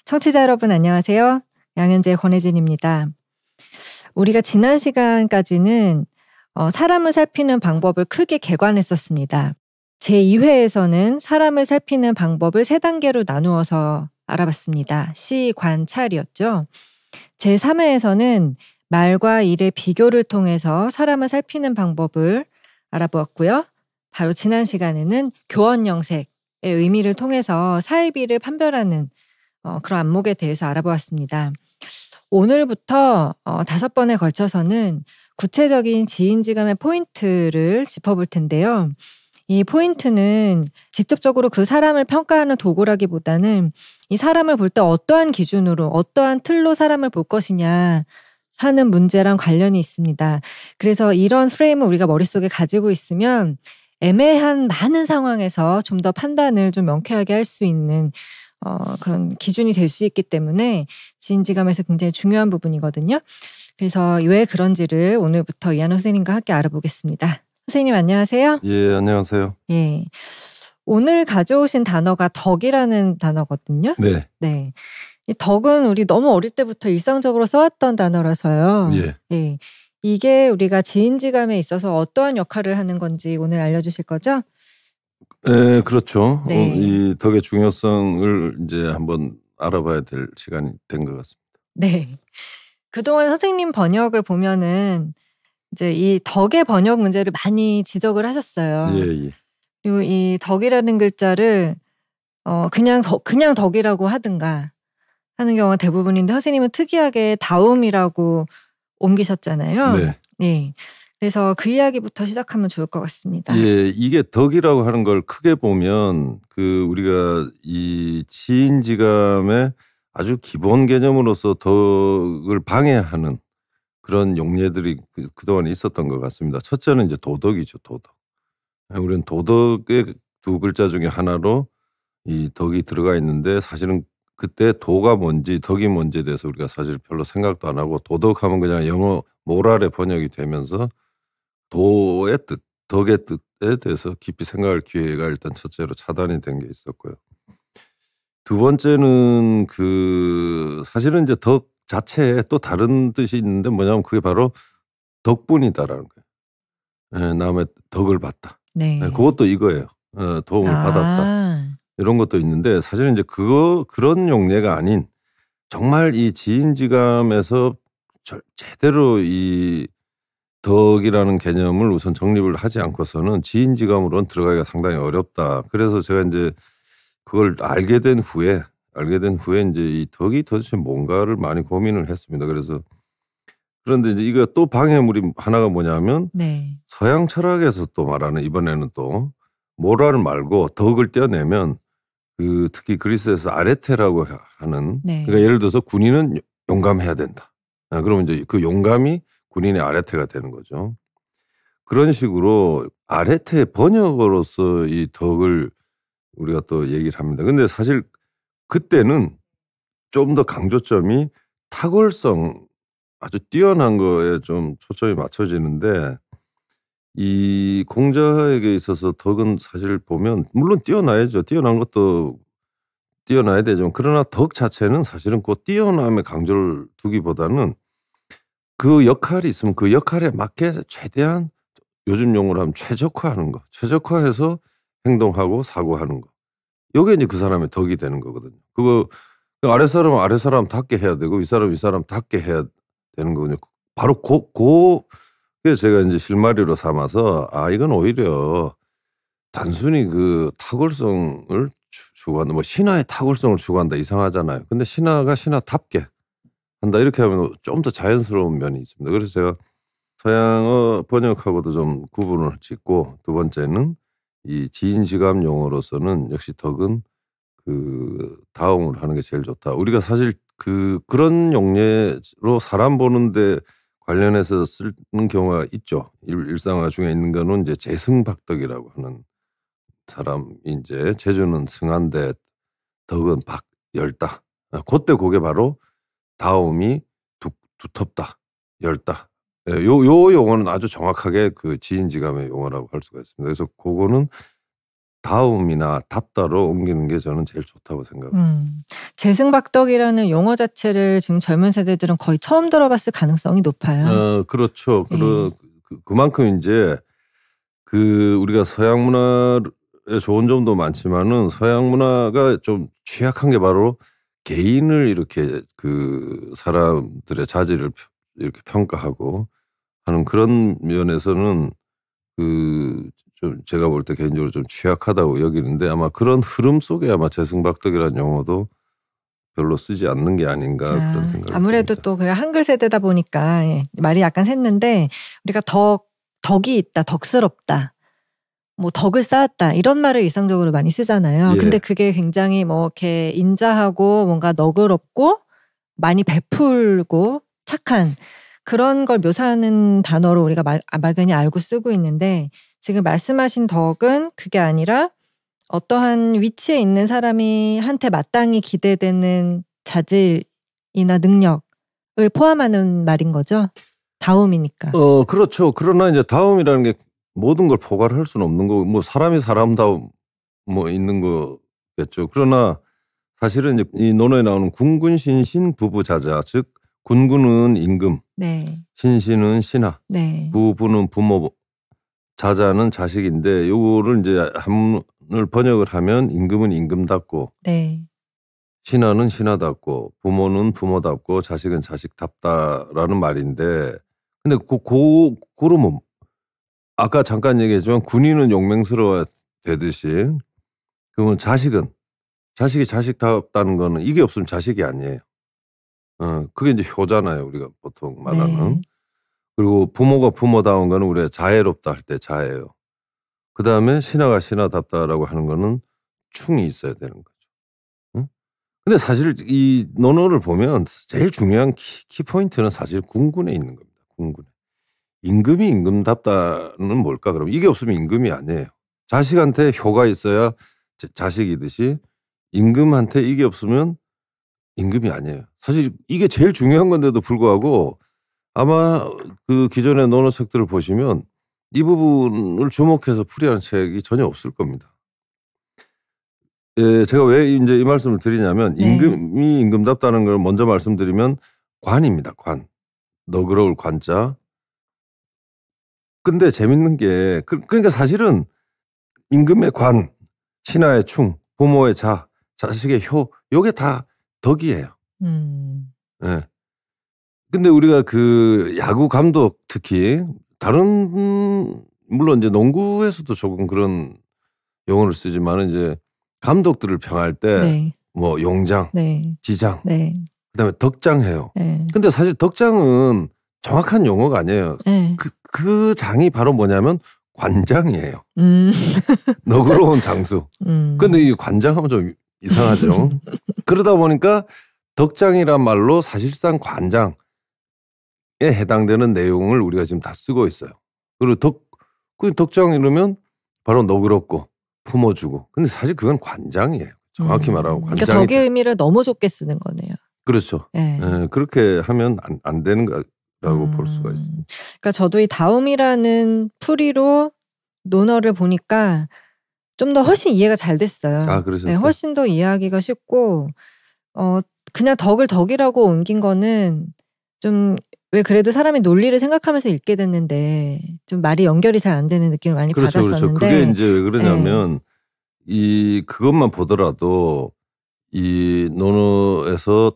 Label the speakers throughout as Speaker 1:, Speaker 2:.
Speaker 1: 청취자 여러분 안녕하세요. 양현재 권혜진입니다. 우리가 지난 시간까지는 사람을 살피는 방법을 크게 개관했었습니다. 제2회에서는 사람을 살피는 방법을 3단계로 나누어서 알아봤습니다. 시관찰이었죠. 제3회에서는 말과 일의 비교를 통해서 사람을 살피는 방법을 알아보았고요. 바로 지난 시간에는 교원영색의 의미를 통해서 사이비를 판별하는 그런 안목에 대해서 알아보았습니다. 오늘부터 5번에 걸쳐서는 구체적인 지인지감의 포인트를 짚어볼 텐데요. 이 포인트는 직접적으로 그 사람을 평가하는 도구라기보다는 이 사람을 볼 때 어떠한 기준으로 어떠한 틀로 사람을 볼 것이냐 하는 문제랑 관련이 있습니다. 그래서 이런 프레임을 우리가 머릿속에 가지고 있으면 애매한 많은 상황에서 좀 더 판단을 좀 명쾌하게 할 수 있는 그런 기준이 될 수 있기 때문에 지인지감에서 굉장히 중요한 부분이거든요. 그래서 왜 그런지를 오늘부터 이한우 선생님과 함께 알아보겠습니다. 선생님 안녕하세요.
Speaker 2: 예, 안녕하세요.
Speaker 1: 예, 오늘 가져오신 단어가 덕이라는 단어거든요.
Speaker 2: 네.
Speaker 1: 네. 이 덕은 우리 너무 어릴 때부터 일상적으로 써왔던 단어라서요.
Speaker 2: 예.
Speaker 1: 예. 이게 우리가 지인지감에 있어서 어떠한 역할을 하는 건지 오늘 알려주실 거죠?
Speaker 2: 네, 그렇죠.
Speaker 1: 네.
Speaker 2: 이 덕의 중요성을 이제 한번 알아봐야 될 시간이 된 것 같습니다.
Speaker 1: 네. 그동안 선생님 번역을 보면은 이제 이 덕의 번역 문제를 많이 지적을 하셨어요.
Speaker 2: 예.
Speaker 1: 그리고 이 덕이라는 글자를 그냥 덕이라고 하든가 하는 경우가 대부분인데 선생님은 특이하게 다움이라고 옮기셨잖아요.
Speaker 2: 네.
Speaker 1: 네. 그래서 그 이야기부터 시작하면 좋을 것 같습니다.
Speaker 2: 예, 이게 덕이라고 하는 걸 크게 보면 우리가 이 지인지감의 아주 기본 개념으로서 덕을 방해하는 그런 용례들이 그동안 있었던 것 같습니다. 첫째는 이제 도덕이죠, 도덕. 우리는 도덕의 2글자 중에 하나로 이 덕이 들어가 있는데 사실은 그때 도가 뭔지 덕이 뭔지에 대해서 우리가 사실 별로 생각도 안 하고 도덕하면 그냥 영어 모랄의 번역이 되면서 도의 뜻, 덕의 뜻에 대해서 깊이 생각할 기회가 일단 첫째로 차단이 된 게 있었고요. 두 번째는 사실은 이제 덕 자체에 또 다른 뜻이 있는데 뭐냐면 그게 바로 덕분이다라는 거예요. 남의 덕을 봤다.
Speaker 1: 네.
Speaker 2: 그것도 이거예요. 도움을 받았다. 이런 것도 있는데 사실은 이제 그런 용례가 아닌 정말 이 지인지감에서 제대로 이 덕이라는 개념을 우선 정립을 하지 않고서는 지인지감으로는 들어가기가 상당히 어렵다. 그래서 제가 이제 그걸 알게 된 후에 이제 이 덕이 도대체 뭔가를 많이 고민을 했습니다. 그런데 이제 이거 또 방해물이 하나가 뭐냐면
Speaker 1: 네.
Speaker 2: 서양 철학에서 또 말하는 이번에는 또 모랄 말고 덕을 떼어내면 특히 그리스에서 아레테라고 하는
Speaker 1: 네.
Speaker 2: 그러니까 예를 들어서 군인은 용감해야 된다. 그러면 이제 그 용감이 군인의 아레테가 되는 거죠. 그런 식으로 아레테의 번역으로서 이 덕을 우리가 또 얘기를 합니다. 근데 사실 그때는 좀 더 강조점이 탁월성 아주 뛰어난 거에 좀 초점이 맞춰지는데 이 공자에게 있어서 덕은 사실 보면 물론 뛰어나야죠. 뛰어난 것도 뛰어나야 되죠. 그러나 덕 자체는 사실은 그 뛰어남에 강조를 두기보다는 그 역할이 있으면 그 역할에 맞게 최대한 요즘 용어로 하면 최적화하는 거. 최적화해서 행동하고 사고하는 거. 이게 이제 그 사람의 덕이 되는 거거든요. 그거 아랫사람은 아랫사람답게 해야 되고 윗사람답게 해야 되는 거거든요. 바로 그게 제가 이제 실마리로 삼아서 이건 오히려 단순히 그 탁월성을 추구한다. 뭐 신화의 탁월성을 추구한다 이상하잖아요. 근데 신화가 신화답게 한다 이렇게 하면 좀 더 자연스러운 면이 있습니다. 그래서 제가 서양어 번역하고도 좀 구분을 짓고 두 번째는 이 지인지감 용어로서는 역시 덕은 다음을 하는 게 제일 좋다. 우리가 사실 그런 용례로 사람 보는데 관련해서 쓰는 경우가 있죠. 일상화 중에 있는 거는 이제 재승박덕이라고 하는 사람이 이제 재주는 승한데 덕은 열다. 그때 그게 바로 다음이 두텁다, 열다. 요 용어는 아주 정확하게 그 지인지감의 용어라고 할 수가 있습니다. 그래서 그거는 다음이나 답다로 옮기는 게 저는 제일 좋다고 생각합니다.
Speaker 1: 재승박덕이라는 용어 자체를 지금 젊은 세대들은 거의 처음 들어봤을 가능성이 높아요.
Speaker 2: 그렇죠. 그만큼 이제 우리가 서양 문화의 좋은 점도 많지만은 서양 문화가 좀 취약한 게 바로 개인을 이렇게 사람들의 자질을 이렇게 평가하고 하는 그런 면에서는 좀 제가 볼 때 개인적으로 좀 취약하다고 여기는데 아마 그런 흐름 속에 아마 재승박덕이라는 용어도 별로 쓰지 않는 게 아닌가 그런 생각이
Speaker 1: 아무래도
Speaker 2: 듭니다.
Speaker 1: 또 그냥 한글 세대다 보니까 말이 약간 샜는데 우리가 덕이 있다, 덕스럽다, 뭐 덕을 쌓았다 이런 말을 일상적으로 많이 쓰잖아요.
Speaker 2: 예.
Speaker 1: 근데 그게 굉장히 뭐 이렇게 인자하고 뭔가 너그럽고 많이 베풀고 착한 그런 걸 묘사하는 단어로 우리가 막연히 알고 쓰고 있는데 지금 말씀하신 덕은 그게 아니라 어떠한 위치에 있는 사람이 한테 마땅히 기대되는 자질이나 능력을 포함하는 말인 거죠. 다움이니까.
Speaker 2: 그렇죠. 그러나 이제 다움이라는 게 모든 걸 포괄할 수는 없는 거고 뭐 사람이 사람다움 뭐 있는 거겠죠. 그러나 사실은 이제 이 논어에 나오는 군군 신신 부부자자 즉 군군은 임금,
Speaker 1: 네.
Speaker 2: 신신은 신하,
Speaker 1: 네.
Speaker 2: 부부는 부모, 자자는 자식인데 요거를 이제 한문을 번역을 하면 임금은 임금답고
Speaker 1: 네.
Speaker 2: 신하는 신하답고 부모는 부모답고 자식은 자식답다라는 말인데 근데 그러면 아까 잠깐 얘기했지만 군인은 용맹스러워야 되듯이 그러면 자식이 자식답다는 거는 이게 없으면 자식이 아니에요. 그게 이제 효잖아요. 우리가 보통 말하는.
Speaker 1: 네.
Speaker 2: 그리고 부모가 부모다운 거는 우리가 자애롭다 할 때 자애예요. 그다음에 신하가 신하답다라고 하는 거는 충이 있어야 되는 거죠. 응? 근데 사실 이 논어를 보면 제일 중요한 키포인트는 사실 군군에 있는 겁니다. 군군에. 임금이 임금답다는 뭘까? 그럼 이게 없으면 임금이 아니에요. 자식한테 효가 있어야 자식이듯이 임금한테 이게 없으면 임금이 아니에요. 사실 이게 제일 중요한 건데도 불구하고 아마 그 기존의 논어책들을 보시면 이 부분을 주목해서 풀이하는 책이 전혀 없을 겁니다. 예, 제가 왜 이제 이 말씀을 드리냐면 임금이 임금답다는 걸 먼저 말씀드리면 관입니다. 관. 너그러울 관자. 근데 재밌는 게 그러니까 사실은 임금의 관, 신하의 충, 부모의 자, 자식의 효 요게 다 덕이에요. 예. 근데 우리가 야구 감독 특히 다른 물론 이제 농구에서도 조금 그런 용어를 쓰지만 이제 감독들을 평할 때 뭐 용장, 지장, 그다음에 덕장해요. 근데 사실 덕장은 정확한 용어가 아니에요. 그 장이 바로 뭐냐면 관장이에요. 너그러운 장수. 근데 이 관장하면 좀 이상하죠. 그러다 보니까 덕장이란 말로 사실상 관장에 해당되는 내용을 우리가 지금 다 쓰고 있어요. 그리고 덕장 이러면 바로 너그럽고 품어주고. 근데 사실 그건 관장이에요. 정확히 말하고 관장이.
Speaker 1: 그러니까 덕의 의미를 너무 좁게 쓰는 거네요.
Speaker 2: 그렇죠. 예, 그렇게 하면 안 되는 거라고 볼 수가 있습니다.
Speaker 1: 그러니까 저도 이 다움이라는 풀이로 논어를 보니까 좀 더 훨씬 이해가 잘 됐어요.
Speaker 2: 그러셨어요?
Speaker 1: 네, 훨씬 더 이해하기가 쉽고 그냥 덕을 덕이라고 옮긴 거는 좀 왜 그래도 사람이 논리를 생각하면서 읽게 됐는데 좀 말이 연결이 잘 안 되는 느낌을 많이 받았었는데.
Speaker 2: 그렇죠. 그게 이제 왜 그러냐면 그것만 보더라도 이 논어에서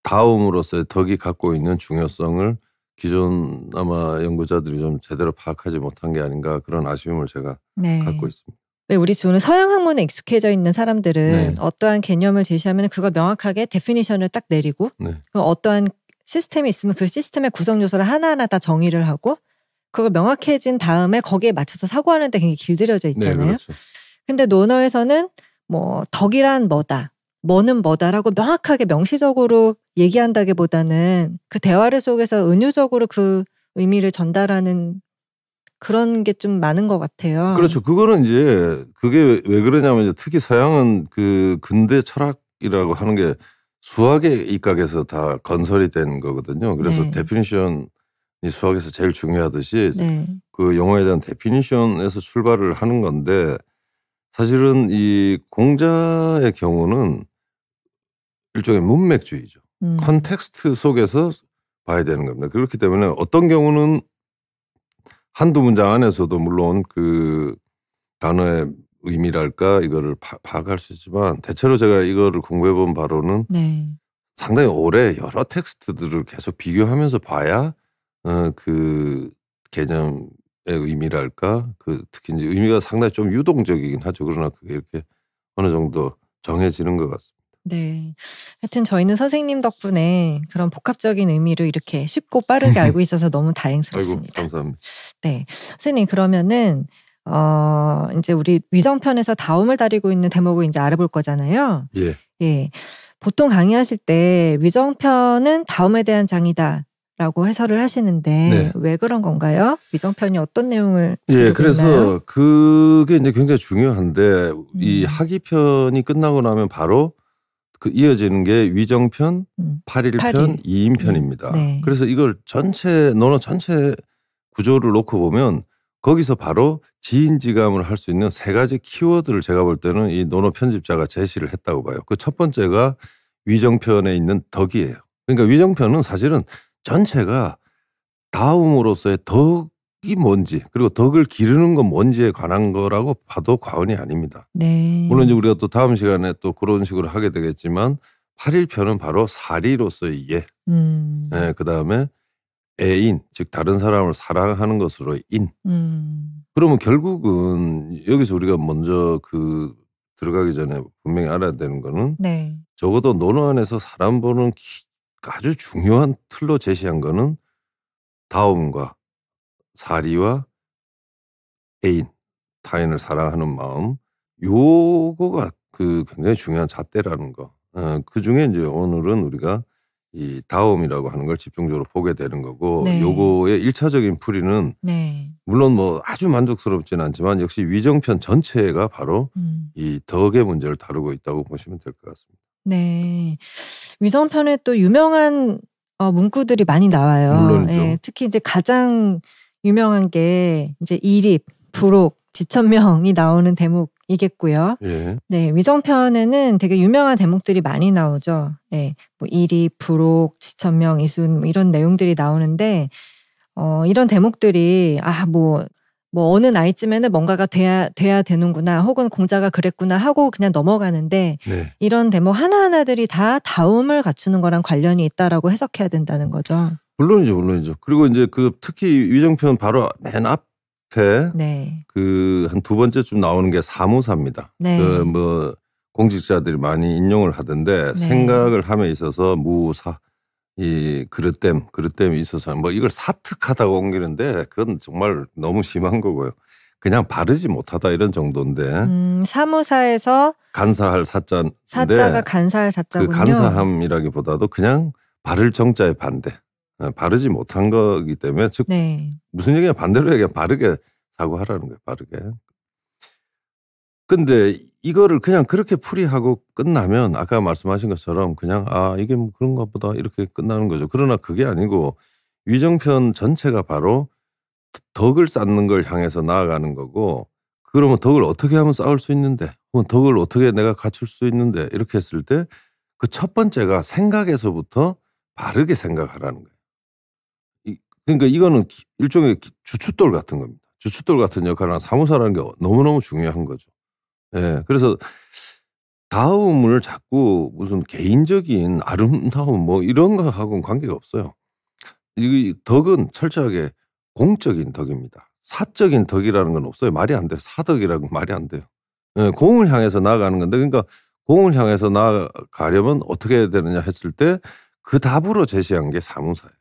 Speaker 2: 다음으로서의 덕이 갖고 있는 중요성을 기존 아마 연구자들이 좀 제대로 파악하지 못한 게 아닌가 그런 아쉬움을 제가 갖고 있습니다.
Speaker 1: 왜 우리 주는 서양 학문에 익숙해져 있는 사람들은 어떠한 개념을 제시하면 그걸 명확하게 데피니션을 딱 내리고 어떠한 시스템이 있으면 그 시스템의 구성 요소를 하나하나 다 정의를 하고 그걸 명확해진 다음에 거기에 맞춰서 사고하는데 굉장히 길들여져 있잖아요.
Speaker 2: 그렇죠.
Speaker 1: 근데 논어에서는 뭐 덕이란 뭐다, 뭐는 뭐다라고 명확하게 명시적으로 얘기한다기보다는 그 대화를 속에서 은유적으로 그 의미를 전달하는 그런 게 좀 많은 것 같아요.
Speaker 2: 그렇죠. 그거는 이제 그게 왜 그러냐면 이제 특히 서양은 그 근대 철학이라고 하는 게 수학의 입각에서 다 건설이 된 거거든요. 그래서 데피니션이 수학에서 제일 중요하듯이 그 용어에 대한 데피니션에서 출발을 하는 건데 사실은 이 공자의 경우는 일종의 문맥주의죠. 컨텍스트 속에서 봐야 되는 겁니다. 그렇기 때문에 어떤 경우는 한두 문장 안에서도 물론 그 단어의 의미랄까 이거를 파악할 수 있지만 대체로 제가 이거를 공부해 본 바로는
Speaker 1: 네.
Speaker 2: 상당히 오래 여러 텍스트들을 계속 비교하면서 봐야 그 개념의 의미랄까 그 특히 이제 의미가 상당히 좀 유동적이긴 하죠. 그러나 그게 이렇게 어느 정도 정해지는 것 같습니다.
Speaker 1: 네. 하여튼 저희는 선생님 덕분에 그런 복합적인 의미를 이렇게 쉽고 빠르게 알고 있어서 너무
Speaker 2: 아이고
Speaker 1: 다행스럽습니다.
Speaker 2: 감사합니다.
Speaker 1: 네. 선생님 그러면은 이제 우리 위정편에서 다움을 다루고 있는 대목을 이제 알아볼 거잖아요.
Speaker 2: 예.
Speaker 1: 예. 보통 강의하실 때 위정편은 다움에 대한 장이다라고 해설을 하시는데
Speaker 2: 네.
Speaker 1: 왜 그런 건가요? 위정편이 어떤 내용을
Speaker 2: 예,
Speaker 1: 다루고 있나요?
Speaker 2: 그래서 그게 이제 굉장히 중요한데 이 하기편이 끝나고 나면 바로 그 이어지는 게 위정편, 8일편,
Speaker 1: 8일.
Speaker 2: 2인편입니다.
Speaker 1: 네.
Speaker 2: 그래서 이걸 전체 논어 전체 구조를 놓고 보면 거기서 바로 지인지감을 할 수 있는 세 가지 키워드를 제가 볼 때는 이 논어 편집자가 제시를 했다고 봐요. 그 첫 번째가 위정편에 있는 덕이에요. 그러니까 위정편은 사실은 전체가 다음으로서의 덕이 뭔지 그리고 덕을 기르는 건 뭔지에 관한 거라고 봐도 과언이 아닙니다.
Speaker 1: 네.
Speaker 2: 물론 이제 우리가 또 다음 시간에 또 그런 식으로 하게 되겠지만 8일편은 바로 사리로서의 예. 네, 그다음에 애인 즉 다른 사람을 사랑하는 것으로 인. 그러면 결국은 여기서 우리가 먼저 그 들어가기 전에 분명히 알아야 되는 거는
Speaker 1: 네.
Speaker 2: 적어도 논어 안에서 사람 보는 아주 중요한 틀로 제시한 거는 다움과 사리와 애인, 타인을 사랑하는 마음 요거가 그 굉장히 중요한 잣대라는 거. 그 중에 이제 오늘은 우리가 이 다움이라고 하는 걸 집중적으로 보게 되는 거고
Speaker 1: 네.
Speaker 2: 요거의 1차적인 풀이는
Speaker 1: 네.
Speaker 2: 물론 뭐 아주 만족스럽지는 않지만 역시 위정편 전체가 바로 이 덕의 문제를 다루고 있다고 보시면 될 것 같습니다.
Speaker 1: 네. 위정편에 또 유명한 문구들이 많이 나와요.
Speaker 2: 물론이죠.
Speaker 1: 예, 특히 이제 가장 유명한 게 이제 이립, 부록, 지천명이 나오는 대목이겠고요.
Speaker 2: 예.
Speaker 1: 네, 위정편에는 되게 유명한 대목들이 많이 나오죠. 네, 뭐 이립, 부록, 지천명, 이순 뭐 이런 내용들이 나오는데 이런 대목들이 뭐 어느 나이쯤에는 뭔가가 돼야 되는구나 혹은 공자가 그랬구나 하고 그냥 넘어가는데
Speaker 2: 네.
Speaker 1: 이런 대목 하나하나들이 다 다움을 갖추는 거랑 관련이 있다라고 해석해야 된다는 거죠.
Speaker 2: 물론이죠. 그리고 이제 그 특히 위정편 바로 맨 앞에
Speaker 1: 네.
Speaker 2: 그 한 두 번째쯤 나오는 게 사무사입니다.
Speaker 1: 네.
Speaker 2: 그 뭐 공직자들이 많이 인용을 하던데
Speaker 1: 네.
Speaker 2: 생각을 함에 있어서 무사 이 그릇됨이 있어서 뭐 이걸 사특하다고 옮기는데 그건 정말 너무 심한 거고요. 그냥 바르지 못하다 이런 정도인데
Speaker 1: 사무사에서
Speaker 2: 간사할 사자인데
Speaker 1: 사자가 간사할 사자군요.
Speaker 2: 그 간사함이라기보다도 그냥 바를 정자의 반대. 바르지 못한 거기 때문에 즉
Speaker 1: 네.
Speaker 2: 무슨 얘기냐 반대로 얘기하면 바르게 사고하라는 거예요. 바르게. 근데 이거를 그냥 그렇게 풀이하고 끝나면 아까 말씀하신 것처럼 그냥 이게 뭐 그런가 보다 이렇게 끝나는 거죠. 그러나 그게 아니고 위정편 전체가 바로 덕을 쌓는 걸 향해서 나아가는 거고 그러면 덕을 어떻게 하면 쌓을 수 있는데 혹은 덕을 어떻게 내가 갖출 수 있는데 이렇게 했을 때 그 첫 번째가 생각에서부터 바르게 생각하라는 거예요. 그러니까 이거는 일종의 주춧돌 같은 겁니다. 주춧돌 같은 역할을 하는 사무사라는 게 너무너무 중요한 거죠. 예, 그래서 다움을 자꾸 무슨 개인적인 아름다움 뭐 이런 거하고는 관계가 없어요. 이 덕은 철저하게 공적인 덕입니다. 사적인 덕이라는 건 없어요. 말이 안 돼요. 사덕이라는 건 말이 안 돼요. 예, 공을 향해서 나아가는 건데 그러니까 공을 향해서 나아가려면 어떻게 해야 되느냐 했을 때 그 답으로 제시한 게 사무사예요.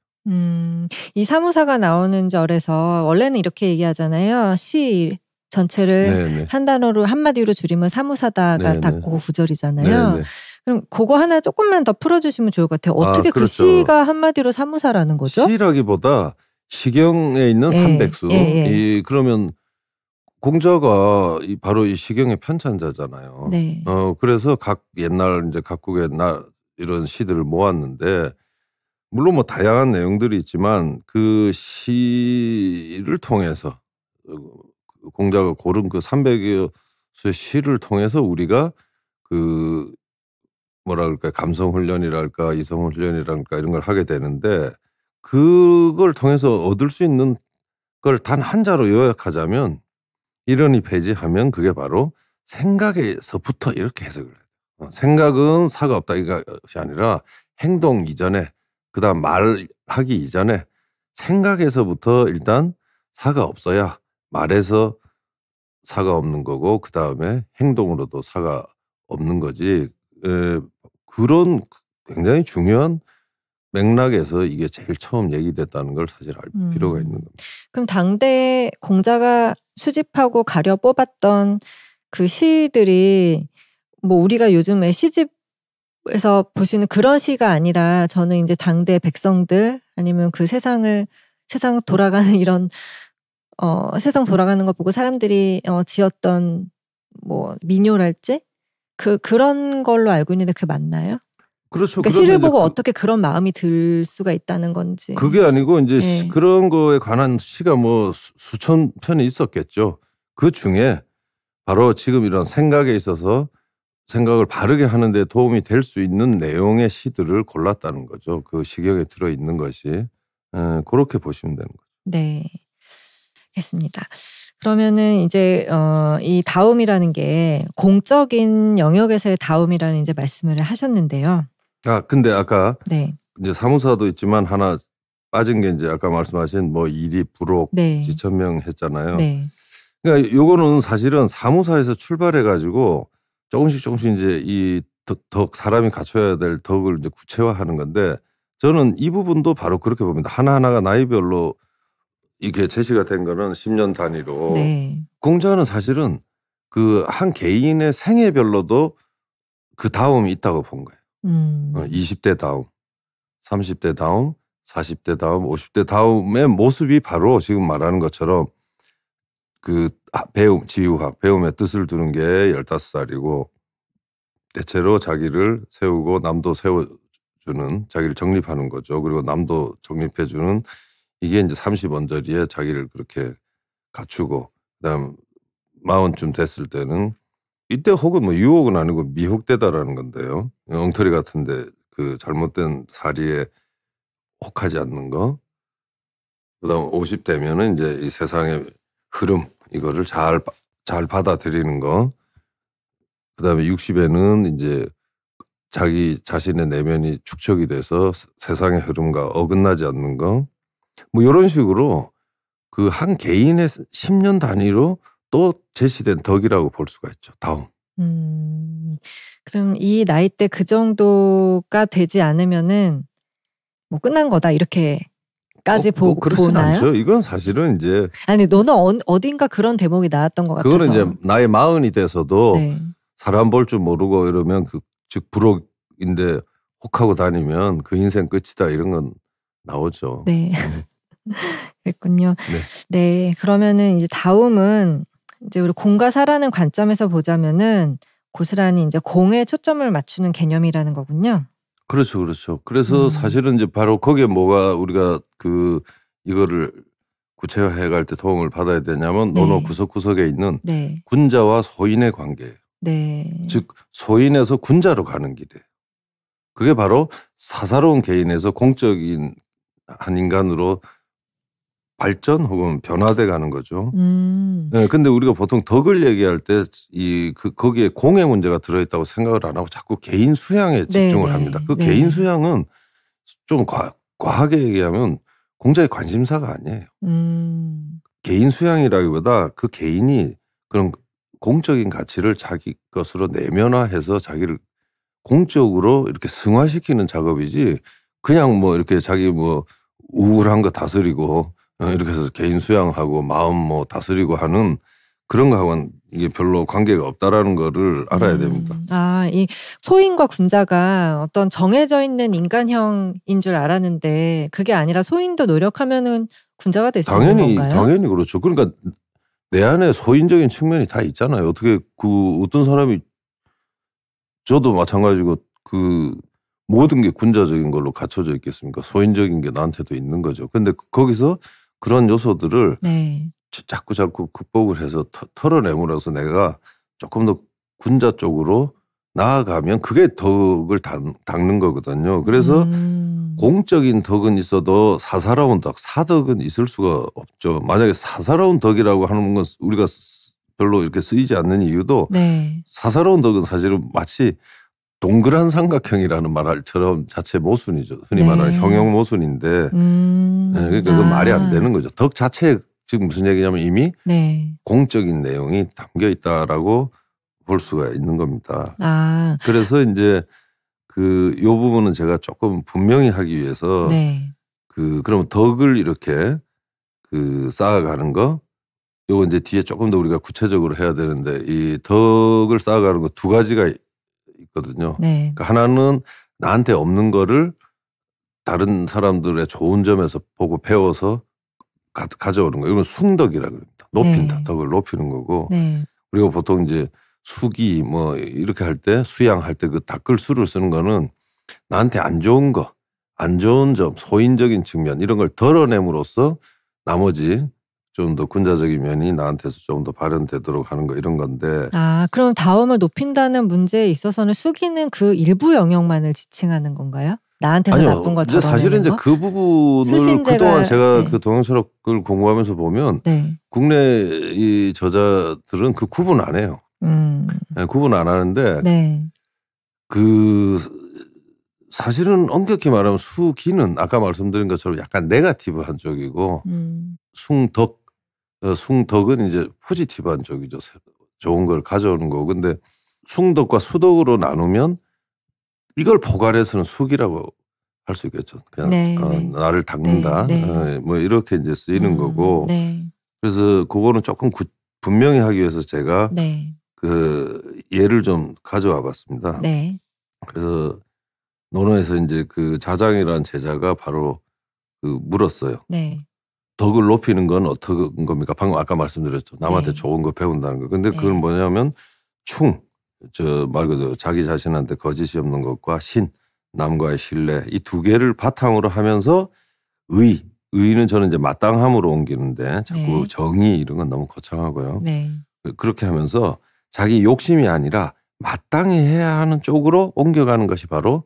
Speaker 1: 이 사무사가 나오는 절에서 원래는 이렇게 얘기하잖아요. 시 전체를
Speaker 2: 네네.
Speaker 1: 한 단어로 한마디로 줄이면 사무사다가
Speaker 2: 네네.
Speaker 1: 딱 그거 구절이잖아요.
Speaker 2: 네네.
Speaker 1: 그럼 그거 하나 조금만 더 풀어주시면 좋을 것 같아요. 어떻게 그
Speaker 2: 그렇죠.
Speaker 1: 시가 한마디로 사무사라는 거죠?
Speaker 2: 시라기보다 시경에 있는
Speaker 1: 예,
Speaker 2: 삼백수.
Speaker 1: 예.
Speaker 2: 그러면 공자가 바로 이 시경의 편찬자잖아요.
Speaker 1: 네.
Speaker 2: 그래서 옛날 이제 각국의 이런 시들을 모았는데 물론 뭐 다양한 내용들이 있지만 그 시를 통해서 공자가 고른 그 300여 수의 시를 통해서 우리가 그 뭐라 그럴까 감성 훈련이랄까 이성 훈련이랄까 이런 걸 하게 되는데 그걸 통해서 얻을 수 있는 걸 단 한자로 요약하자면 이론이 폐지하면 그게 바로 생각에서부터 이렇게 해석을 해요. 생각은 사가 없다 이것이 아니라 행동 이전에 그다음 말하기 이전에 생각에서부터 일단 사가 없어야 말에서 사가 없는 거고 그다음에 행동으로도 사가 없는 거지. 그런 굉장히 중요한 맥락에서 이게 제일 처음 얘기됐다는 걸 사실 알 필요가 있는 겁니다.
Speaker 1: 그럼 당대 공자가 수집하고 가려 뽑았던 그 시들이 뭐 우리가 요즘에 시집에서 볼 수 있는 그런 시가 아니라 저는 이제 당대 백성들 아니면 그 세상 돌아가는 이런 세상 돌아가는 거 보고 사람들이 지었던 뭐 민요랄지 그런 걸로 알고 있는데 그게 맞나요?
Speaker 2: 그렇죠.
Speaker 1: 그러니까 시를 보고 어떻게 그런 마음이 들 수가 있다는 건지.
Speaker 2: 그게 아니고 이제
Speaker 1: 네.
Speaker 2: 그런 거에 관한 시가 뭐 수천 편이 있었겠죠. 그 중에 바로 지금 이런 생각에 있어서 생각을 바르게 하는 데 도움이 될 수 있는 내용의 시들을 골랐다는 거죠. 그 시경에 들어있는 것이. 그렇게 보시면 되는 거죠.
Speaker 1: 네. 알겠습니다. 그러면은 이제 이 다움이라는 게 공적인 영역에서의 다움이라는 이제 말씀을 하셨는데요.
Speaker 2: 근데 아까
Speaker 1: 네.
Speaker 2: 이제 사무사도 있지만 하나 빠진 게 이제 아까 말씀하신 뭐 일이 부록
Speaker 1: 네.
Speaker 2: 지천명 했잖아요.
Speaker 1: 네.
Speaker 2: 그러니까 요거는 사실은 사무사에서 출발해 가지고 조금씩 이제 이 덕 사람이 갖춰야 될 덕을 이제 구체화하는 건데 저는 이 부분도 바로 그렇게 봅니다. 하나하나가 나이별로 이게 제시가 된 거는 10년 단위로.
Speaker 1: 네.
Speaker 2: 공자는 사실은 그 한 개인의 생애별로도 그 다움이 있다고 본 거예요. 20대 다움, 30대 다움, 40대 다움, 50대 다움의 모습이 바로 지금 말하는 것처럼 그 배움, 지우학, 배움의 뜻을 두는 게 15살이고 대체로 자기를 세우고 남도 세워주는 자기를 정립하는 거죠. 그리고 남도 정립해주는 이게 이제 30언저리에 자기를 그렇게 갖추고 그다음 40쯤 됐을 때는 이때 혹은 뭐 유혹은 아니고 미혹되다라는 건데요. 엉터리 같은데 그 잘못된 사리에 혹하지 않는 거. 그다음 50대면은 이제 이 세상의 흐름 이거를 잘 받아들이는 거. 그다음에 60에는 이제 자기 자신의 내면이 축적이 돼서 세상의 흐름과 어긋나지 않는 거. 뭐 이런 식으로 그 한 개인의 10년 단위로 또 제시된 덕이라고 볼 수가 있죠. 다음.
Speaker 1: 그럼 이 나이 때 그 정도가 되지 않으면은 뭐 끝난 거다 이렇게까지
Speaker 2: 그렇진
Speaker 1: 보나요?
Speaker 2: 않죠. 이건 사실은 이제
Speaker 1: 아니 너는 어딘가 그런 대목이 나왔던 것 같아서.
Speaker 2: 그거는 이제 나이 40이 돼서도
Speaker 1: 네.
Speaker 2: 사람 볼 줄 모르고 이러면 즉 부록인데 혹하고 다니면 그 인생 끝이다 이런 건 나오죠.
Speaker 1: 네. 그랬군요.
Speaker 2: 네.
Speaker 1: 네. 그러면은 이제 다음은 이제 우리 공과 사라는 관점에서 보자면은 고스란히 이제 공에 초점을 맞추는 개념이라는 거군요.
Speaker 2: 그렇죠. 그래서 사실은 이제 바로 거기에 뭐가 우리가 이거를 구체화해 갈 때 도움을 받아야 되냐면
Speaker 1: 네.
Speaker 2: 논어 구석구석에 있는
Speaker 1: 네.
Speaker 2: 군자와 소인의 관계예요.
Speaker 1: 네.
Speaker 2: 즉 소인에서 군자로 가는 길이에요. 그게 바로 사사로운 개인에서 공적인 한 인간으로 발전 혹은 변화돼 가는 거죠. 네, 근데 우리가 보통 덕을 얘기할 때 거기에 공의 문제가 들어있다고 생각을 안 하고 자꾸 개인 수양에 집중을 합니다. 그 개인 수양은 좀 과하게 얘기하면 공자의 관심사가 아니에요. 개인 수양이라기보다 그 개인이 그런 공적인 가치를 자기 것으로 내면화해서 자기를 공적으로 이렇게 승화시키는 작업이지 그냥 뭐 이렇게 자기 뭐 우울한 거 다스리고 이렇게 해서 개인 수양하고 마음 뭐 다스리고 하는 그런 거하고는 이게 별로 관계가 없다라는 거를 알아야 됩니다.
Speaker 1: 이 소인과 군자가 어떤 정해져 있는 인간형인 줄 알았는데 그게 아니라 소인도 노력하면은 군자가 될 수 있는 건가요?
Speaker 2: 당연히 그렇죠. 그러니까 내 안에 소인적인 측면이 다 있잖아요. 어떻게 어떤 사람이 저도 마찬가지고 모든 게 군자적인 걸로 갖춰져 있겠습니까? 소인적인 게 나한테도 있는 거죠. 근데 거기서 그런 요소들을 자꾸 극복을 해서 털어내므로써 내가 조금 더 군자 쪽으로 나아가면 그게 덕을 닦는 거거든요. 그래서 공적인 덕은 있어도 사사로운 덕, 사덕은 있을 수가 없죠. 만약에 사사로운 덕이라고 하는 건 우리가 별로 이렇게 쓰이지 않는 이유도
Speaker 1: 네.
Speaker 2: 사사로운 덕은 사실은 마치 동그란 삼각형이라는 말처럼 자체 모순이죠. 흔히
Speaker 1: 네.
Speaker 2: 말하는 형용 모순인데 그러니까 그건 말이 안 되는 거죠. 덕 자체에 지금 무슨 얘기냐면 이미
Speaker 1: 네.
Speaker 2: 공적인 내용이 담겨 있다라고 볼 수가 있는 겁니다.
Speaker 1: 아.
Speaker 2: 그래서 이제 이 부분은 제가 조금 분명히 하기 위해서
Speaker 1: 네.
Speaker 2: 그러면 덕을 이렇게 쌓아가는 거 요거 이제 뒤에 조금 더 우리가 구체적으로 해야 되는데 이 덕을 쌓아가는 거 두 가지가 있거든요.
Speaker 1: 네.
Speaker 2: 그러니까 하나는 나한테 없는 거를 다른 사람들의 좋은 점에서 보고 배워서 가져오는 거. 이건 숭덕이라고 합니다. 높인다.
Speaker 1: 네.
Speaker 2: 덕을 높이는 거고.
Speaker 1: 네.
Speaker 2: 그리고 보통 이제 수기 뭐 이렇게 할 때 수양할 때 그 닦을 수를 쓰는 거는 나한테 안 좋은 거, 안 좋은 점, 소인적인 측면 이런 걸 덜어냄으로써 나머지 좀 더 군자적인 면이 나한테서 좀 더 발현되도록 하는 거 이런 건데.
Speaker 1: 아, 그럼 다음을 높인다는 문제에 있어서는 수기는 그 일부 영역만을 지칭하는 건가요? 나한테서
Speaker 2: 아니요.
Speaker 1: 나쁜 거
Speaker 2: 이제
Speaker 1: 덜어내는
Speaker 2: 사실은 이제
Speaker 1: 거?
Speaker 2: 그 부분을
Speaker 1: 수신제가
Speaker 2: 그동안 제가
Speaker 1: 네.
Speaker 2: 그 동양철학을 공부하면서 보면
Speaker 1: 네.
Speaker 2: 국내 이 저자들은 그 구분 안 해요. 네, 구분 안 하는데
Speaker 1: 네.
Speaker 2: 사실은 엄격히 말하면 수기는 아까 말씀드린 것처럼 약간 네거티브한 쪽이고 숭덕은 이제 포지티브한 쪽이죠. 좋은 걸 가져오는 거고. 근데 숭덕과 수덕으로 나누면 이걸 포괄해서는 수기라고 할 수 있겠죠. 그냥
Speaker 1: 네,
Speaker 2: 나를 닦는다.
Speaker 1: 네.
Speaker 2: 뭐 이렇게 이제 쓰이는 거고.
Speaker 1: 네.
Speaker 2: 그래서 그거는 조금 분명히 하기 위해서 제가
Speaker 1: 네.
Speaker 2: 예를 좀 가져와 봤습니다.
Speaker 1: 네.
Speaker 2: 그래서 논어에서 이제 그 자장이라는 제자가 바로 물었어요.
Speaker 1: 네.
Speaker 2: 덕을 높이는 건 어떤 겁니까? 방금 아까 말씀드렸죠. 남한테
Speaker 1: 네.
Speaker 2: 좋은 거 배운다는 거. 근데
Speaker 1: 네.
Speaker 2: 그건 뭐냐면 말 그대로 자기 자신한테 거짓이 없는 것과 남과의 신뢰 이 두 개를 바탕으로 하면서 의는 저는 이제 마땅함으로 옮기는데 자꾸
Speaker 1: 네.
Speaker 2: 정의 이런 건 너무 거창하고요.
Speaker 1: 네.
Speaker 2: 그렇게 하면서 자기 욕심이 아니라 마땅히 해야 하는 쪽으로 옮겨가는 것이 바로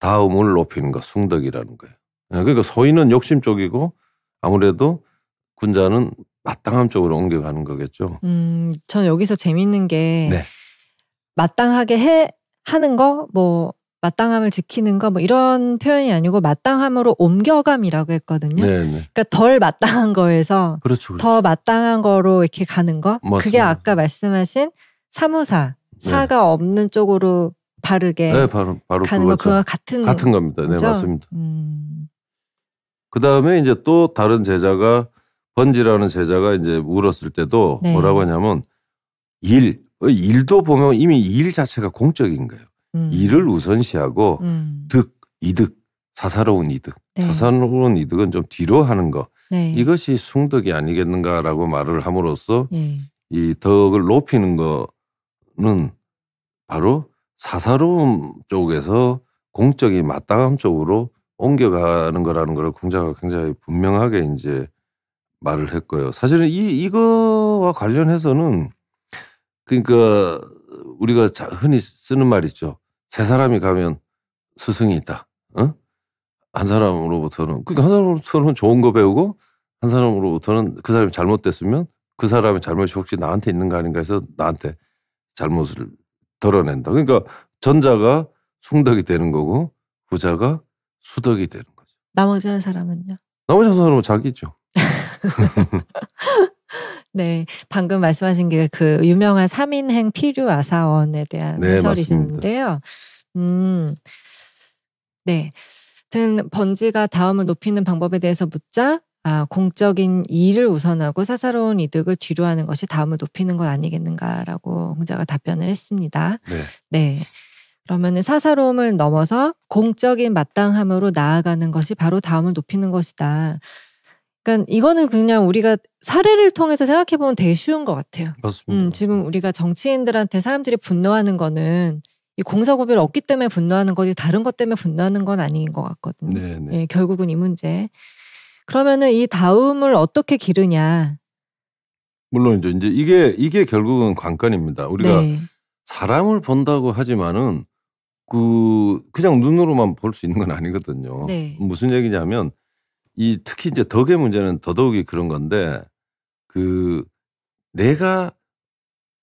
Speaker 2: 다음을 높이는 것, 숭덕이라는 거예요. 그러니까 소인은 욕심 쪽이고 아무래도 군자는 마땅함 쪽으로 옮겨가는 거겠죠.
Speaker 1: 전 여기서 재밌는 게
Speaker 2: 네.
Speaker 1: 마땅하게 하는 거, 뭐 마땅함을 지키는 거, 뭐 이런 표현이 아니고 마땅함으로 옮겨감이라고 했거든요.
Speaker 2: 네.
Speaker 1: 그러니까 덜 마땅한 거에서
Speaker 2: 그렇죠.
Speaker 1: 더 마땅한 거로 이렇게 가는 거.
Speaker 2: 맞습니다.
Speaker 1: 그게 아까 말씀하신 사무사, 사가 없는 쪽으로 바르게
Speaker 2: 네, 바로
Speaker 1: 가는 거 그거와 같은
Speaker 2: 겁니다. 네,
Speaker 1: 거죠?
Speaker 2: 맞습니다. 그 다음에 이제 또 다른 제자가 번지라는 제자가 이제 물었을 때도
Speaker 1: 네.
Speaker 2: 뭐라고 하냐면 일도 보면 이미 일 자체가 공적인 거예요. 일을 우선시하고 이득, 사사로운 이득.
Speaker 1: 네.
Speaker 2: 사사로운 이득은 좀 뒤로 하는 거.
Speaker 1: 네.
Speaker 2: 이것이 숭덕이 아니겠는가라고 말을 함으로써
Speaker 1: 네.
Speaker 2: 이 덕을 높이는 거는 바로 사사로움 쪽에서 공적인 마땅함 쪽으로 옮겨가는 거라는 걸 공자가 굉장히 분명하게 이제 말을 했고요. 사실은 이거와 관련해서는 그러니까 우리가 흔히 쓰는 말 있죠. 세 사람이 가면 스승이 있다. 한 사람으로부터는 그러니까 한 사람으로부터는 좋은 거 배우고 한 사람으로부터는 그 사람이 잘못됐으면 그 사람의 잘못이 혹시 나한테 있는 거 아닌가 해서 나한테 잘못을 덜어낸다. 그러니까 전자가 숭덕이 되는 거고 후자가 수덕이 되는 거죠.
Speaker 1: 나머지 한 사람은요?
Speaker 2: 나머지 한 사람은 자기죠.
Speaker 1: 네, 방금 말씀하신 게 그 유명한 3인행 필요아사원에 대한
Speaker 2: 네,
Speaker 1: 해설이시는데요. 네, 번지가 다음을 높이는 방법에 대해서 묻자 공적인 이익을 우선하고 사사로운 이득을 뒤로 하는 것이 다음을 높이는 것 아니겠는가라고 공자가 답변을 했습니다.
Speaker 2: 네.
Speaker 1: 네. 그러면은 사사로움을 넘어서 공적인 마땅함으로 나아가는 것이 바로 다음을 높이는 것이다. 그러니까 이거는 그냥 우리가 사례를 통해서 생각해보면 되게 쉬운 것 같아요.
Speaker 2: 맞습니다.
Speaker 1: 지금 우리가 정치인들한테 사람들이 분노하는 거는 이 공사구비를 얻기 때문에 분노하는 거지 다른 것 때문에 분노하는 건 아닌 것 같거든요.
Speaker 2: 네네.
Speaker 1: 예, 결국은 이 문제. 그러면은 이 다음을 어떻게 기르냐.
Speaker 2: 물론이죠. 이제 이게 결국은 관건입니다. 우리가
Speaker 1: 네.
Speaker 2: 사람을 본다고 하지만은 그냥 눈으로만 볼 수 있는 건 아니거든요.
Speaker 1: 네.
Speaker 2: 무슨 얘기냐면 특히 이제 덕의 문제는 더더욱이 그런 건데 내가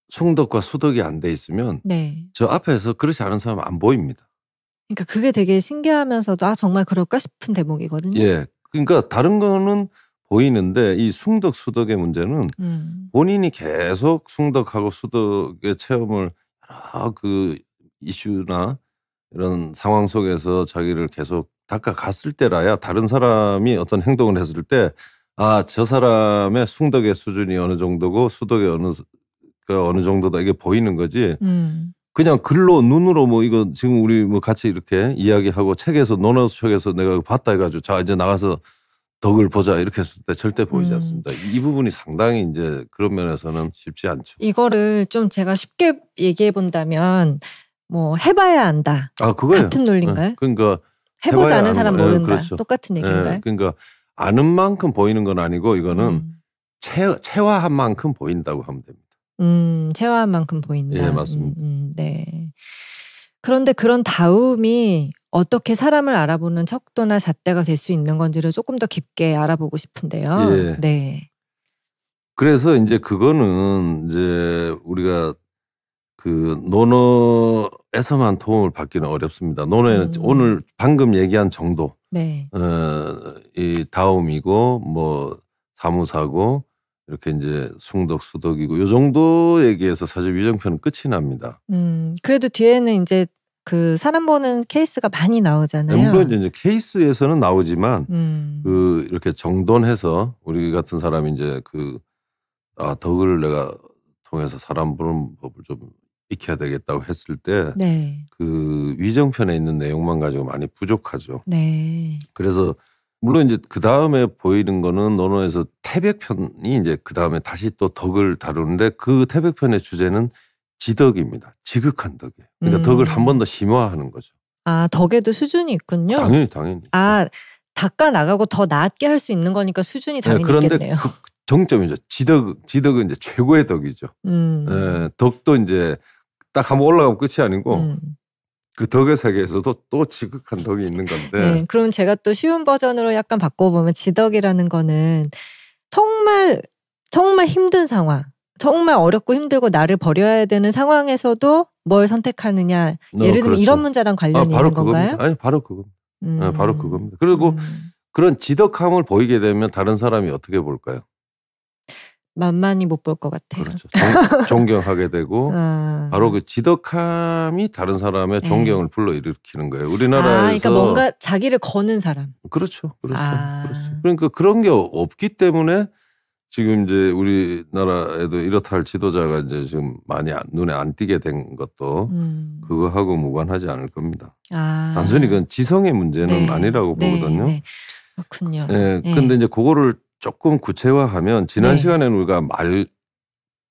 Speaker 2: 숭덕과 수덕이 안 돼 있으면
Speaker 1: 네.
Speaker 2: 저 앞에서 그렇지 않은 사람은 안 보입니다.
Speaker 1: 그러니까 그게 되게 신기하면서도 정말 그럴까 싶은 대목이거든요.
Speaker 2: 예. 그러니까 다른 거는 보이는데 이 숭덕 수덕의 문제는 본인이 계속 숭덕하고 수덕의 체험을 여러 이슈나 이런 상황 속에서 자기를 계속 닦아갔을 때라야 다른 사람이 어떤 행동을 했을 때 저 사람의 숭덕의 수준이 어느 정도고 수덕의 어느 정도다 이게 보이는 거지. 그냥 글로 눈으로 이거 지금 우리 같이 이렇게 이야기하고 책에서 논어책에서 내가 봤다 해가지고 자 이제 나가서 덕을 보자 이렇게 했을 때 절대 보이지 않습니다. 이 부분이 상당히 이제 그런 면에서는 쉽지 않죠.
Speaker 1: 이거를 좀 제가 쉽게 얘기해 본다면 해봐야 안다.
Speaker 2: 그거예요.
Speaker 1: 같은 논리인가요?
Speaker 2: 네. 그러니까
Speaker 1: 해보지 않은 사람 모른다.
Speaker 2: 그렇죠.
Speaker 1: 똑같은 얘기인가요?
Speaker 2: 네. 그러니까 아는 만큼 보이는 건 아니고 이거는 체화한 만큼 보인다고 하면 됩니다.
Speaker 1: 체화한 만큼 보인다.
Speaker 2: 예, 맞습니다.
Speaker 1: 네. 그런데 그런 다움이 어떻게 사람을 알아보는 척도나 잣대가 될 수 있는 건지를 조금 더 깊게 알아보고 싶은데요.
Speaker 2: 예.
Speaker 1: 네.
Speaker 2: 그래서 이제 그거는 이제 우리가 논어에서만 도움을 받기는 어렵습니다. 논어에는 오늘 방금 얘기한 정도,
Speaker 1: 네.
Speaker 2: 이 다움이고 사무사고 이렇게 이제 숭덕 수덕이고 요 정도 얘기해서 사실 위정편은 끝이 납니다.
Speaker 1: 그래도 뒤에는 이제 사람 보는 케이스가 많이 나오잖아요.
Speaker 2: 물론 이제 케이스에서는 나오지만 이렇게 정돈해서 우리 같은 사람이 이제 덕을 내가 통해서 사람 보는 법을 좀 익혀야 되겠다고 했을 때
Speaker 1: 네.
Speaker 2: 위정편에 있는 내용만 가지고 많이 부족하죠.
Speaker 1: 네.
Speaker 2: 그래서 물론 이제 그 다음에 보이는 거는 논어에서 태백편이 이제 그 다음에 다시 또 덕을 다루는데 그 태백편의 주제는 지덕입니다. 지극한 덕이에요. 그러니까 덕을 한 번 더 심화하는 거죠.
Speaker 1: 덕에도 수준이 있군요.
Speaker 2: 당연히.
Speaker 1: 닦아 나가고 더 나았게 할 수 있는 거니까 수준이 당연히
Speaker 2: 그런데
Speaker 1: 있겠네요.
Speaker 2: 정점이죠. 지덕은 이제 최고의 덕이죠. 덕도 이제 딱 한번 올라가면 끝이 아니고 그 덕의 세계에서도 또 지극한 덕이 있는 건데.
Speaker 1: 네, 그럼 제가 또 쉬운 버전으로 약간 바꿔보면 지덕이라는 거는 정말 힘든 상황, 정말 어렵고 힘들고 나를 버려야 되는 상황에서도 뭘 선택하느냐. 예를 들면
Speaker 2: 그렇죠.
Speaker 1: 이런 문제랑 관련이 있는 건가요?
Speaker 2: 아니 바로 그겁니다. 바로 그겁니다. 그리고 그런 지덕함을 보이게 되면 다른 사람이 어떻게 볼까요?
Speaker 1: 만만히 못 볼 것 같아요.
Speaker 2: 그렇죠. 존경하게 되고 바로 그 지덕함이 다른 사람의 존경을 불러일으키는 거예요. 우리나라에서
Speaker 1: 그러니까 뭔가 자기를 거는 사람.
Speaker 2: 그렇죠. 그러니까 그런 게 없기 때문에 지금 이제 우리나라에도 이렇다 할 지도자가 이제 지금 많이 눈에 안 띄게 된 것도 그거하고 무관하지 않을 겁니다. 단순히 그건 지성의 문제는 아니라고 보거든요.
Speaker 1: 네. 그렇군요.
Speaker 2: 네. 근데 이제 그거를 조금 구체화하면 지난 시간에는 우리가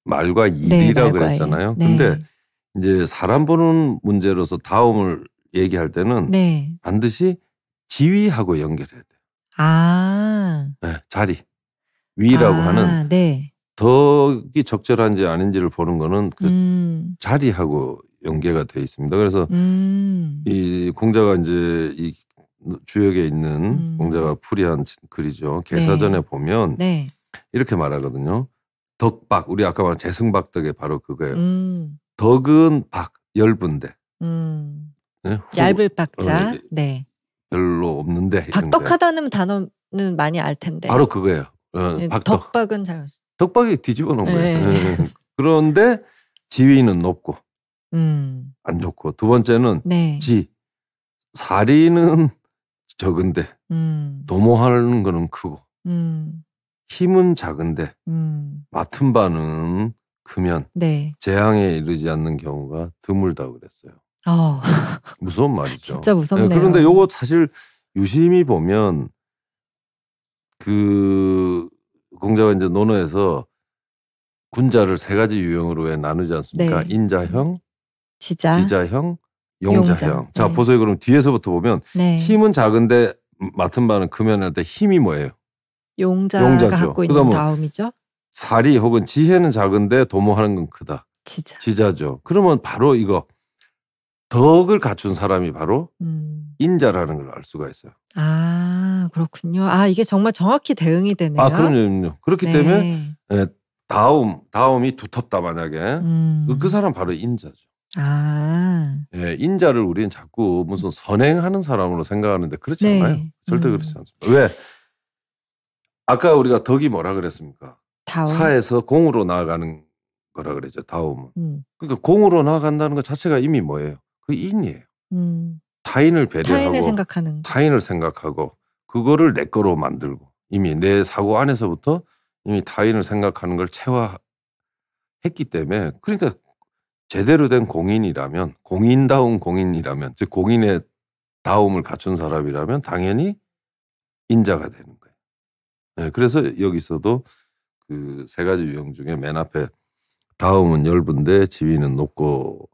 Speaker 2: 말과 일이라고 그랬잖아요. 근데 이제 사람 보는 문제로서 다움을 얘기할 때는 반드시 지위하고 연결해야 돼요. 자리. 위라고 하는 덕이 적절한지 아닌지를 보는 거는 자리하고 연계가 돼 있습니다. 그래서 이 공자가 이제 이 주역에 있는 공자가 풀이한 글이죠. 개사전에 보면 이렇게 말하거든요. 덕박, 우리 아까 말한 재승박덕의 바로 그거예요. 덕은 박, 얇은데.
Speaker 1: 얇을 박자.
Speaker 2: 별로 없는데.
Speaker 1: 박덕하다는 단어는 많이 알 텐데.
Speaker 2: 바로 그거예요.
Speaker 1: 덕박은 잘.
Speaker 2: 덕박이 뒤집어 놓은 거예요. 그런데 지위는 높고 안 좋고 두 번째는 사리는 적은데 도모하는 거는 크고 힘은 작은데 맡은 바는 크면 재앙에 이르지 않는 경우가 드물다 그랬어요. 무서운 말이죠.
Speaker 1: 진짜 무섭네요.
Speaker 2: 그런데 요거 사실 유심히 보면 공자가 이제 논어에서 군자를 세 가지 유형으로 왜 나누지 않습니까? 인자형, 지자형, 용자형. 자, 보세요. 그럼 뒤에서부터 보면 힘은 작은데 맡은 바는 크면 할 때 힘이 뭐예요?
Speaker 1: 용자가 갖고 있는 다움이죠.
Speaker 2: 사리 혹은 지혜는 작은데 도모하는 건 크다. 지자죠. 그러면 바로 이거 덕을 갖춘 사람이 바로 인자라는 걸 알 수가 있어요.
Speaker 1: 아, 그렇군요. 아, 이게 정말 정확히 대응이 되네요.
Speaker 2: 아, 그럼요. 그렇기
Speaker 1: 네.
Speaker 2: 때문에 다음이 두텁다 만약에 그 사람 바로 인자죠.
Speaker 1: 아,
Speaker 2: 예, 인자를 우리는 자꾸 무슨 선행하는 사람으로 생각하는데 그렇지
Speaker 1: 네.
Speaker 2: 않아요. 절대 그렇지 않습니다. 왜? 아까 우리가 덕이 뭐라 그랬습니까?
Speaker 1: 다음.
Speaker 2: 차에서 공으로 나아가는 거라 그랬죠. 다음은. 그러니까 공으로 나아간다는 것 자체가 이미 뭐예요? 그 인이에요. 타인을 배려하고 타인을 생각하고 그거를 내 거로 만들고 이미 내 사고 안에서부터 이미 타인을 생각하는 걸 체화했기 때문에 그러니까 제대로 된 공인이라면 공인다운 공인이라면 즉 공인의 다움을 갖춘 사람이라면 당연히 인자가 되는 거예요. 네, 그래서 여기서도 그 세 가지 유형 중에 맨 앞에 다움은 엷은데 지위는 높고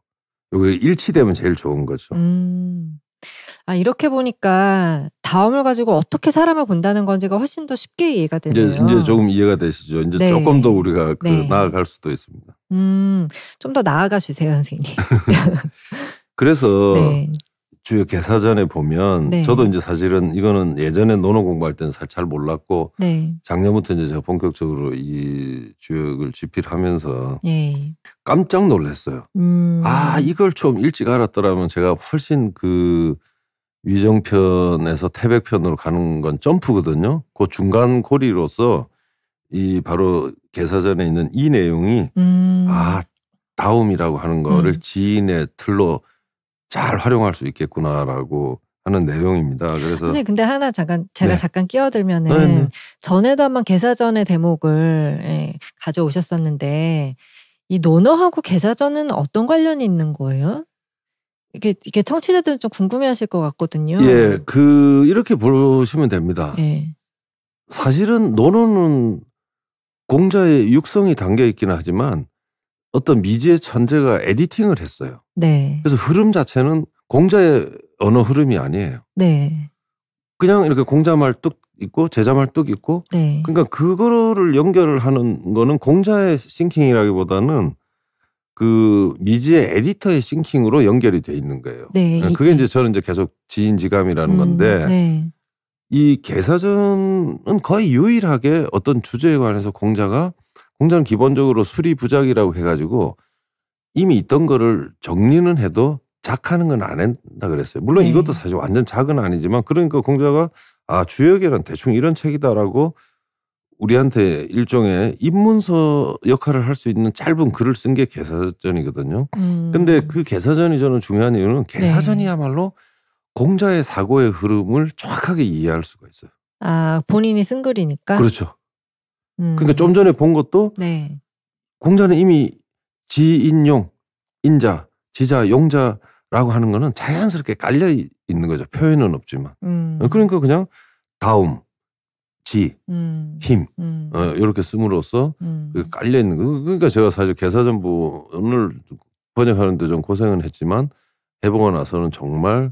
Speaker 2: 요게 일치되면 제일 좋은 거죠.
Speaker 1: 아, 이렇게 보니까 다음을 가지고 어떻게 사람을 본다는 건지가 훨씬 더 쉽게 이해가 되네요.
Speaker 2: 이제 조금 이해가 되시죠. 이제
Speaker 1: 네.
Speaker 2: 조금 더 우리가
Speaker 1: 네.
Speaker 2: 나아갈 수도 있습니다.
Speaker 1: 좀 더 나아가 주세요, 선생님.
Speaker 2: 그래서
Speaker 1: 네.
Speaker 2: 주요 개사전에 보면
Speaker 1: 네.
Speaker 2: 저도 이제 사실은 이거는 예전에 논어 공부할 때는 잘 몰랐고
Speaker 1: 네.
Speaker 2: 작년부터 이제 제가 본격적으로 이 주역을 집필하면서
Speaker 1: 네.
Speaker 2: 깜짝 놀랐어요. 아, 이걸 좀 일찍 알았더라면 제가 훨씬 그 위정편에서 태백편으로 가는 건 점프거든요. 그 중간 고리로서 이 바로 개사전에 있는 이 내용이 아, 다움이라고 하는 거를 지인의 틀로 잘 활용할 수 있겠구나라고 하는 내용입니다. 그래서
Speaker 1: 선생님, 근데 하나 제가
Speaker 2: 네.
Speaker 1: 잠깐 끼어들면은
Speaker 2: 네.
Speaker 1: 전에도 한번 개사전의 대목을 가져오셨었는데 이 논어하고 개사전은 어떤 관련이 있는 거예요? 이게 청취자들은 좀 궁금해하실 것 같거든요.
Speaker 2: 예, 이렇게 보시면 됩니다.
Speaker 1: 예.
Speaker 2: 사실은 논어는 공자의 육성이 담겨 있기는 하지만 어떤 미지의 천재가 에디팅을 했어요.
Speaker 1: 네.
Speaker 2: 그래서 흐름 자체는 공자의 언어 흐름이 아니에요.
Speaker 1: 네.
Speaker 2: 그냥 이렇게 공자 말 뚝 있고 제자 말 뚝 있고
Speaker 1: 네.
Speaker 2: 그러니까 그거를 연결을 하는 거는 공자의 싱킹이라기보다는 그 미지의 에디터의 싱킹으로 연결이 돼 있는 거예요.
Speaker 1: 네.
Speaker 2: 그게 이제 저는 이제 계속 지인지감이라는 건데
Speaker 1: 네.
Speaker 2: 이 개사전은 거의 유일하게 어떤 주제에 관해서 공자는 기본적으로 수리부작이라고 해가지고 이미 있던 거를 정리는 해도 작하는 건 안 한다 그랬어요. 물론
Speaker 1: 네.
Speaker 2: 이것도 사실 완전 작은 아니지만 그러니까 공자가 아, 주역이란 대충 이런 책이다라고 우리한테 일종의 입문서 역할을 할 수 있는 짧은 글을 쓴 게 개사전이거든요. 근데 그 개사전이 저는 중요한 이유는 개사전이야말로 공자의 사고의 흐름을 정확하게 이해할 수가 있어요.
Speaker 1: 아, 본인이 쓴 글이니까?
Speaker 2: 그렇죠. 그러니까 좀 전에 본 것도
Speaker 1: 네. 공자는
Speaker 2: 이미 지인용, 인자, 지자, 용자라고 하는 거는 자연스럽게 깔려 있는 거죠. 표현은 없지만. 그러니까 그냥 다움, 지, 힘 이렇게 씀으로써 깔려 있는 거. 그러니까 제가 사실 개사전본을 번역하는데 좀 고생은 했지만 해보고 나서는 정말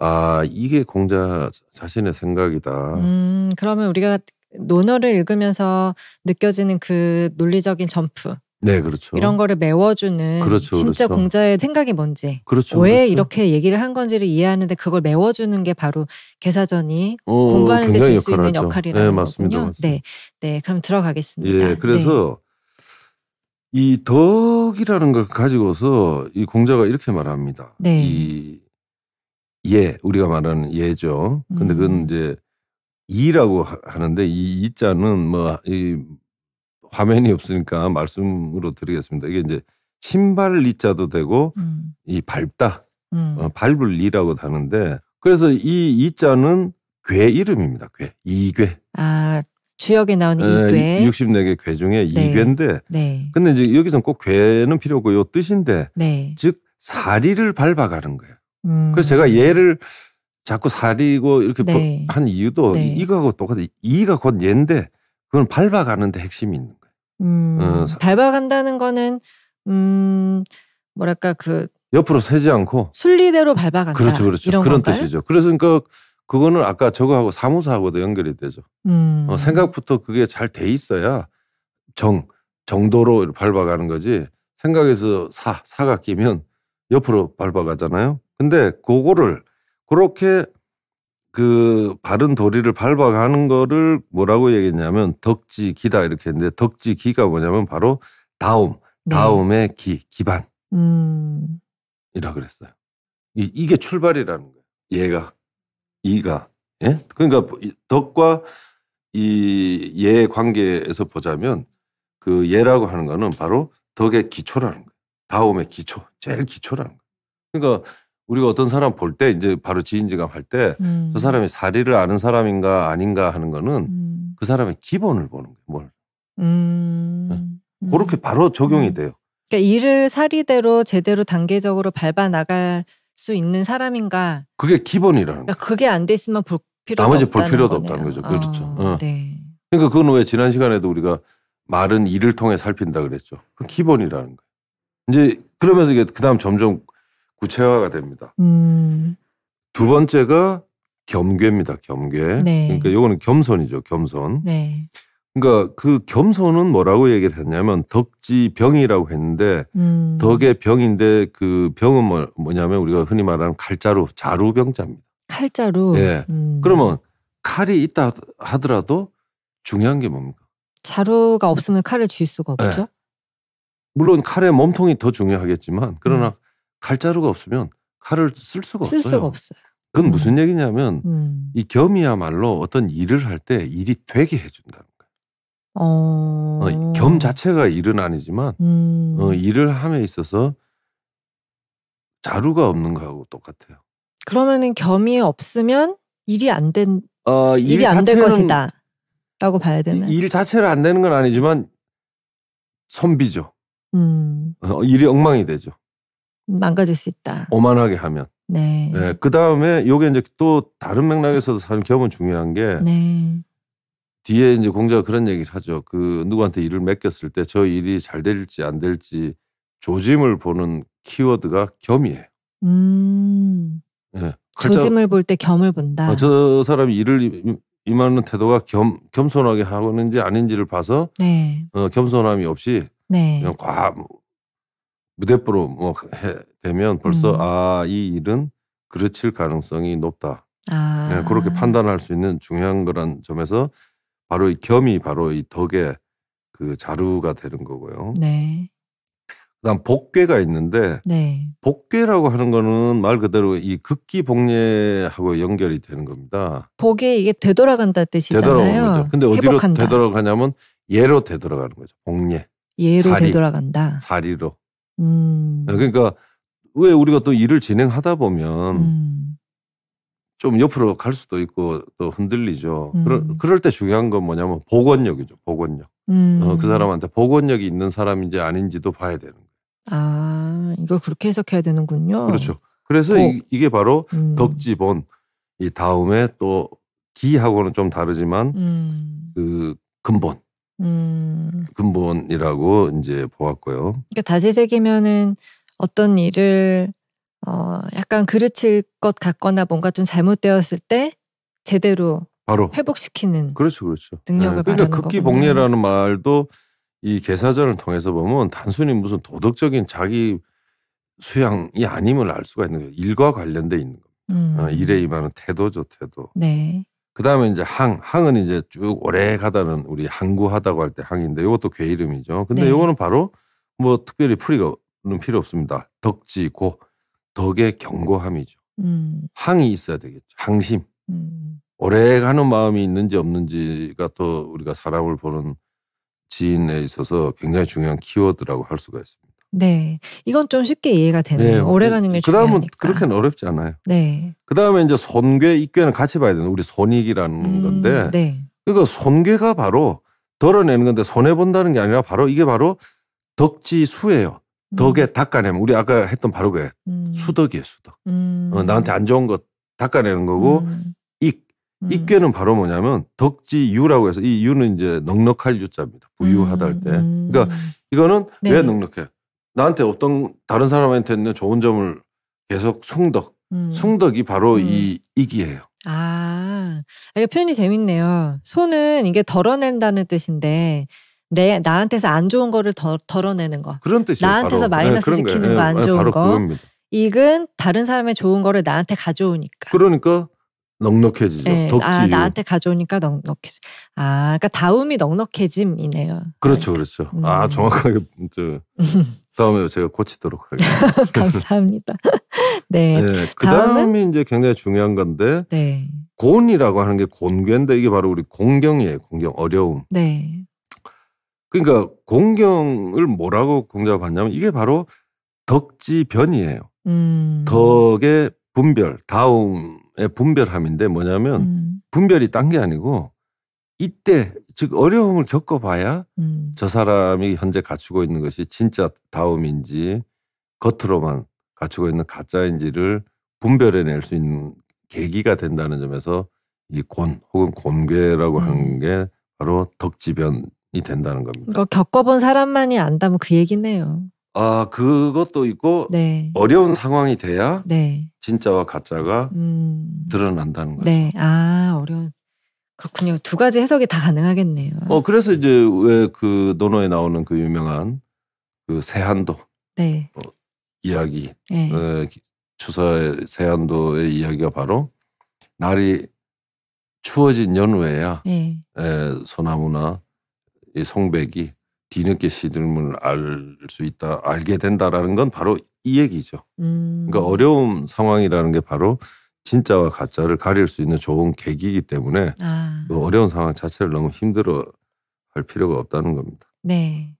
Speaker 2: 아, 이게 공자 자신의 생각이다.
Speaker 1: 그러면 우리가 논어를 읽으면서 느껴지는 그 논리적인 점프.
Speaker 2: 네, 그렇죠.
Speaker 1: 이런 거를 메워주는
Speaker 2: 그렇죠,
Speaker 1: 진짜
Speaker 2: 그렇죠.
Speaker 1: 공자의 생각이 뭔지
Speaker 2: 그렇죠,
Speaker 1: 왜
Speaker 2: 그렇죠.
Speaker 1: 이렇게 얘기를 한 건지를 이해하는데 그걸 메워주는 게 바로 개사전이 공부하는 데 줄 수 있는 역할이라는
Speaker 2: 네, 맞습니다,
Speaker 1: 거군요.
Speaker 2: 맞습니다.
Speaker 1: 네, 그럼 들어가겠습니다.
Speaker 2: 예, 그래서 이 덕이라는 걸 가지고서 이 공자가 이렇게 말합니다.
Speaker 1: 네.
Speaker 2: 이 우리가 말하는 예죠. 근데 그건 이제 이라고 하는데 이 이자는 뭐 이 화면이 없으니까 말씀으로 드리겠습니다. 이게 이제 신발 이자도 되고 이 밟다, 밟을 리라고 하는데 그래서 이 이자는 괴 이름입니다. 괴, 이괴.
Speaker 1: 아, 주역에 나오는 이괴.
Speaker 2: 64개 괴 중에 이괴인데
Speaker 1: 네.
Speaker 2: 근데 이제 여기서는 꼭 괴는 필요 없고 요 뜻인데
Speaker 1: 네.
Speaker 2: 즉 사리를 밟아가는 거예요. 그래서 제가 얘를 자꾸 사리고 이렇게 한 이유도 이거하고 똑같아요. 이가 곧 얘인데 그건 밟아가는 데 핵심이 있는 거예요.
Speaker 1: 밟아간다는 거는 뭐랄까 그
Speaker 2: 옆으로 세지 않고
Speaker 1: 순리대로 밟아간다.
Speaker 2: 그렇죠, 그렇죠.
Speaker 1: 이런
Speaker 2: 그런
Speaker 1: 건가요?
Speaker 2: 뜻이죠. 그래서 그러니까 그거는 아까 저거하고 사무사하고도 연결이 되죠. 생각부터 그게 잘 돼 있어야 정도로 밟아가는 거지 생각에서 사가 끼면 옆으로 밟아가잖아요. 근데 그거를 그렇게 그 바른 도리를 밟아가는 거를 뭐라고 얘기했냐면 덕지기다 이렇게 했는데 덕지기가 뭐냐면 바로 다음의 기반이라 그랬어요. 이게 출발이라는 거예요. 얘가 이가 예? 그러니까 덕과 이 예 관계에서 보자면 그 예라고 하는 거는 바로 덕의 기초라는 거예요. 다음의 기초, 제일 기초라는 거예요. 그러니까 우리가 어떤 사람 볼 때 이제 바로 지인지감 할 때 저 사람이 사리를 아는 사람인가 아닌가 하는 거는 그 사람의 기본을 보는 거예요. 그렇게 바로 적용이 돼요.
Speaker 1: 그러니까 일을 사리대로 제대로 단계적으로 밟아 나갈 수 있는 사람인가.
Speaker 2: 그게 기본이라는
Speaker 1: 거예요. 그게 안 돼 있으면 볼 필요도
Speaker 2: 나머지
Speaker 1: 없다는
Speaker 2: 볼 필요도
Speaker 1: 거네요.
Speaker 2: 없다는 거죠. 그렇죠.
Speaker 1: 네.
Speaker 2: 그러니까 그건 왜 지난 시간에도 우리가 말은 일을 통해 살핀다 그랬죠. 그 기본이라는 거예요. 이제 그러면서 이게 그다음 점점 구체화가 됩니다. 두 번째가 겸괴입니다. 겸괴.
Speaker 1: 네.
Speaker 2: 그러니까 이거는 겸손이죠. 겸손.
Speaker 1: 네.
Speaker 2: 그러니까 그 겸손은 뭐라고 얘기를 했냐면 덕지병이라고 했는데 덕의 병인데 그 병은 뭐냐면 우리가 흔히 말하는 칼자루, 자루병자입니다.
Speaker 1: 칼자루.
Speaker 2: 네. 그러면 칼이 있다 하더라도 중요한 게 뭡니까?
Speaker 1: 자루가 없으면 칼을 쥘 수가 없죠.
Speaker 2: 네. 물론 칼의 몸통이 더 중요하겠지만 그러나 칼자루가 없으면 칼을 쓸 수가 없어요. 그건 무슨 얘기냐면 이 겸이야말로 어떤 일을 할 때 일이 되게 해준다는 거예요. 겸 자체가 일은 아니지만 일을 함에 있어서 자루가 없는 거하고 똑같아요.
Speaker 1: 그러면은 겸이 없으면 일이 안 될 것이다 라고 봐야 되나요?
Speaker 2: 일 자체는 안 되는 건 아니지만 선비죠. 일이 엉망이 되죠.
Speaker 1: 망가질 수 있다.
Speaker 2: 오만하게 하면.
Speaker 1: 네.
Speaker 2: 네. 그 다음에 요게 이제 또 다른 맥락에서도 사실 겸은 중요한 게 뒤에 이제 공자가 그런 얘기를 하죠. 그 누구한테 일을 맡겼을 때 저 일이 잘 될지 안 될지 조짐을 보는 키워드가 겸이에요. 네.
Speaker 1: 조짐을 볼 때 겸을 본다.
Speaker 2: 저 사람이 일을 임하는 태도가 겸손하게 하는지 아닌지를 봐서 겸손함이 없이 그냥 무대뽀로 되면 벌써 이 일은 그르칠 가능성이 높다. 그렇게 판단할 수 있는 중요한 거란 점에서 바로 이 겸이 바로 이 덕의 그 자루가 되는 거고요.
Speaker 1: 네.
Speaker 2: 그다음 복괴가 있는데 복괴라고 하는 거는 말 그대로 이 극기복례하고 연결이 되는 겁니다.
Speaker 1: 복이 이게 되돌아간다 뜻이잖아요.
Speaker 2: 되돌아가는 거죠. 근데 어디로
Speaker 1: 회복한다.
Speaker 2: 되돌아가냐면 예로 되돌아가는 거죠. 복례.
Speaker 1: 예로 되돌아간다.
Speaker 2: 사리로. 그러니까 왜 우리가 또 일을 진행하다 보면 좀 옆으로 갈 수도 있고 또 흔들리죠. 그럴 때 중요한 건 뭐냐면 복원력이죠. 복원력. 그 사람한테 복원력이 있는 사람인지 아닌지도 봐야 되는 거예요.
Speaker 1: 이걸 그렇게 해석해야 되는군요.
Speaker 2: 그렇죠. 그래서 이게 바로 덕지본. 이 다음에 또 기하고는 좀 다르지만 그 근본. 근본이라고 이제 보았고요.
Speaker 1: 그러니까 다지새기면은 어떤 일을 약간 그르칠 것 같거나 뭔가 좀 잘못되었을 때 제대로
Speaker 2: 바로
Speaker 1: 회복시키는
Speaker 2: 그렇죠.
Speaker 1: 능력을
Speaker 2: 그러니까
Speaker 1: 말하는
Speaker 2: 극기복례라는 말도 이 개사전을 통해서 보면 단순히 무슨 도덕적인 자기 수양이 아님을 알 수가 있는 거예요. 일과 관련돼 있는 겁니다. 일에 임하는 태도죠, 태도.
Speaker 1: 네.
Speaker 2: 그 다음에 이제 항은 이제 쭉 오래 가다는 우리 항구하다고 할 때 항인데 이것도 괴 이름이죠. 근데 이거는 바로 뭐 특별히 풀이는 필요 없습니다. 덕지고 덕의 견고함이죠. 항이 있어야 되겠죠. 항심. 오래 가는 마음이 있는지 없는지가 또 우리가 사람을 보는 지인에 있어서 굉장히 중요한 키워드라고 할 수가 있습니다.
Speaker 1: 네. 이건 좀 쉽게 이해가 되네요. 오래가는 게 중요하니까.
Speaker 2: 그다음은 그렇게는 어렵지 않아요.
Speaker 1: 네.
Speaker 2: 그다음에 이제 손괴, 익괴는 같이 봐야 되는 우리 손익이라는 건데 그러니까 손괴가 바로 덜어내는 건데 손해본다는 게 아니라 바로 이게 바로 덕지수예요. 덕에 닦아내면 우리 아까 했던 바로 그게 수덕이에요. 수덕. 나한테 안 좋은 거 닦아내는 거고 익괴는 바로 뭐냐면 덕지유라고 해서 이 유는 이제 넉넉할 유자입니다. 부유하다 할 때. 그러니까 이거는 왜 넉넉해? 나한테 어떤 다른 사람한테 있는 좋은 점을 계속 숭덕. 숭덕이 바로 이 익이에요.
Speaker 1: 이게 표현이 재밌네요. 손은 이게 덜어낸다는 뜻인데 나한테서 안 좋은 거를 덜어내는 거.
Speaker 2: 그런 뜻이에요.
Speaker 1: 나한테서
Speaker 2: 바로.
Speaker 1: 마이너스 시키는 거, 안 좋은
Speaker 2: 바로
Speaker 1: 거.
Speaker 2: 그겁니다.
Speaker 1: 이익은 다른 사람의 좋은 거를 나한테 가져오니까.
Speaker 2: 그러니까 넉넉해지죠.
Speaker 1: 네.
Speaker 2: 덕지.
Speaker 1: 나한테 가져오니까 넉넉해지. 그러니까 다움이 넉넉해짐이네요.
Speaker 2: 그렇죠, 그렇죠. 정확하게 다음에 제가 고치도록 하겠습니다.
Speaker 1: 감사합니다. 네.
Speaker 2: 네. 그 다음이 이제 굉장히 중요한 건데,
Speaker 1: 네.
Speaker 2: 곤이라고 하는 게 곤괴인데 이게 바로 우리 공경이에요. 공경, 어려움.
Speaker 1: 네.
Speaker 2: 그러니까 공경을 뭐라고 공잡았냐면 이게 바로 덕지변이에요. 덕의 분별, 다음의 분별함인데 뭐냐면 분별이 딴 게 아니고 이때 즉 어려움을 겪어봐야 저 사람이 현재 갖추고 있는 것이 진짜 다움인지 겉으로만 갖추고 있는 가짜인지를 분별해낼 수 있는 계기가 된다는 점에서 이 곤 혹은 곤괴라고 하는 게 바로 덕지변이 된다는 겁니다.
Speaker 1: 이거 겪어본 사람만이 안다면 그 얘기네요.
Speaker 2: 그것도 있고
Speaker 1: 네.
Speaker 2: 어려운 상황이 돼야
Speaker 1: 네.
Speaker 2: 진짜와 가짜가 드러난다는 거죠.
Speaker 1: 네. 어려운. 그렇군요. 두 가지 해석이 다 가능하겠네요.
Speaker 2: 그래서 이제 왜 그 논어에 나오는 그 유명한 그 세한도
Speaker 1: 네.
Speaker 2: 이야기,
Speaker 1: 네.
Speaker 2: 추사의 세한도의 이야기가 바로 날이 추워진 연후에야
Speaker 1: 네.
Speaker 2: 소나무나 이 송백이 뒤늦게 시들음을 알 수 있다, 알게 된다라는 건 바로 이 얘기죠. 그러니까 어려운 상황이라는 게 바로 진짜와 가짜를 가릴 수 있는 좋은 계기이기 때문에 그 어려운 상황 자체를 너무 힘들어 할 필요가 없다는 겁니다.
Speaker 1: 네.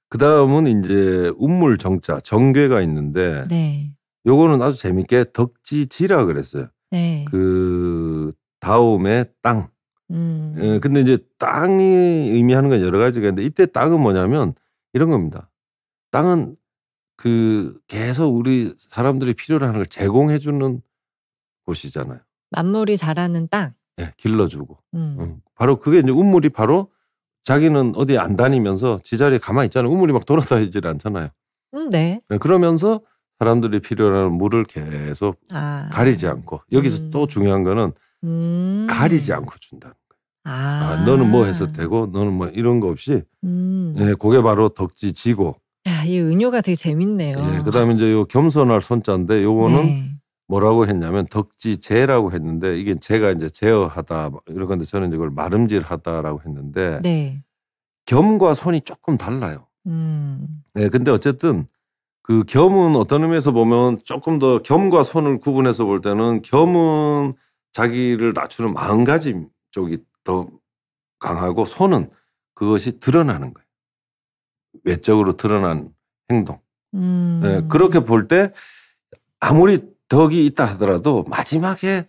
Speaker 2: 그 다음은 이제 운물 정자, 정괴가 있는데
Speaker 1: 네.
Speaker 2: 요거는 아주 재밌게 덕지지라 그랬어요.
Speaker 1: 네.
Speaker 2: 그 다음에 땅. 근데 이제 땅이 의미하는 건 여러 가지가 있는데 이때 땅은 뭐냐면 이런 겁니다. 땅은 그 계속 우리 사람들이 필요로 하는 걸 제공해주는 곳이잖아요.
Speaker 1: 만물이 자라는 땅.
Speaker 2: 네, 길러주고. 바로 그게 이제 운물이 바로 자기는 어디 안 다니면서 지자리에 가만히 있잖아요. 운물이 막 돌아다니질 않잖아요.
Speaker 1: 네.
Speaker 2: 그러면서 사람들이 필요로 하는 물을 계속 가리지 않고 여기서 또 중요한 거는 가리지 않고 준다는 거예요. 너는 뭐 해서 되고 너는 뭐 이런 거 없이 그게 바로 덕지지고.
Speaker 1: 이 은유가 되게 재밌네요.
Speaker 2: 그다음에 이제 요 겸손할 손자인데 요거는 뭐라고 했냐면 덕지제라고 했는데 이게 제가 이제 제어하다 이런 건데 저는 이걸 마름질하다라고 했는데 겸과 손이 조금 달라요. 근데 어쨌든 그 겸은 어떤 의미에서 보면 조금 더 겸과 손을 구분해서 볼 때는 겸은 자기를 낮추는 마음가짐 쪽이 더 강하고 손은 그것이 드러나는 거예요. 외적으로 드러난 행동. 그렇게 볼 때 아무리 덕이 있다 하더라도 마지막에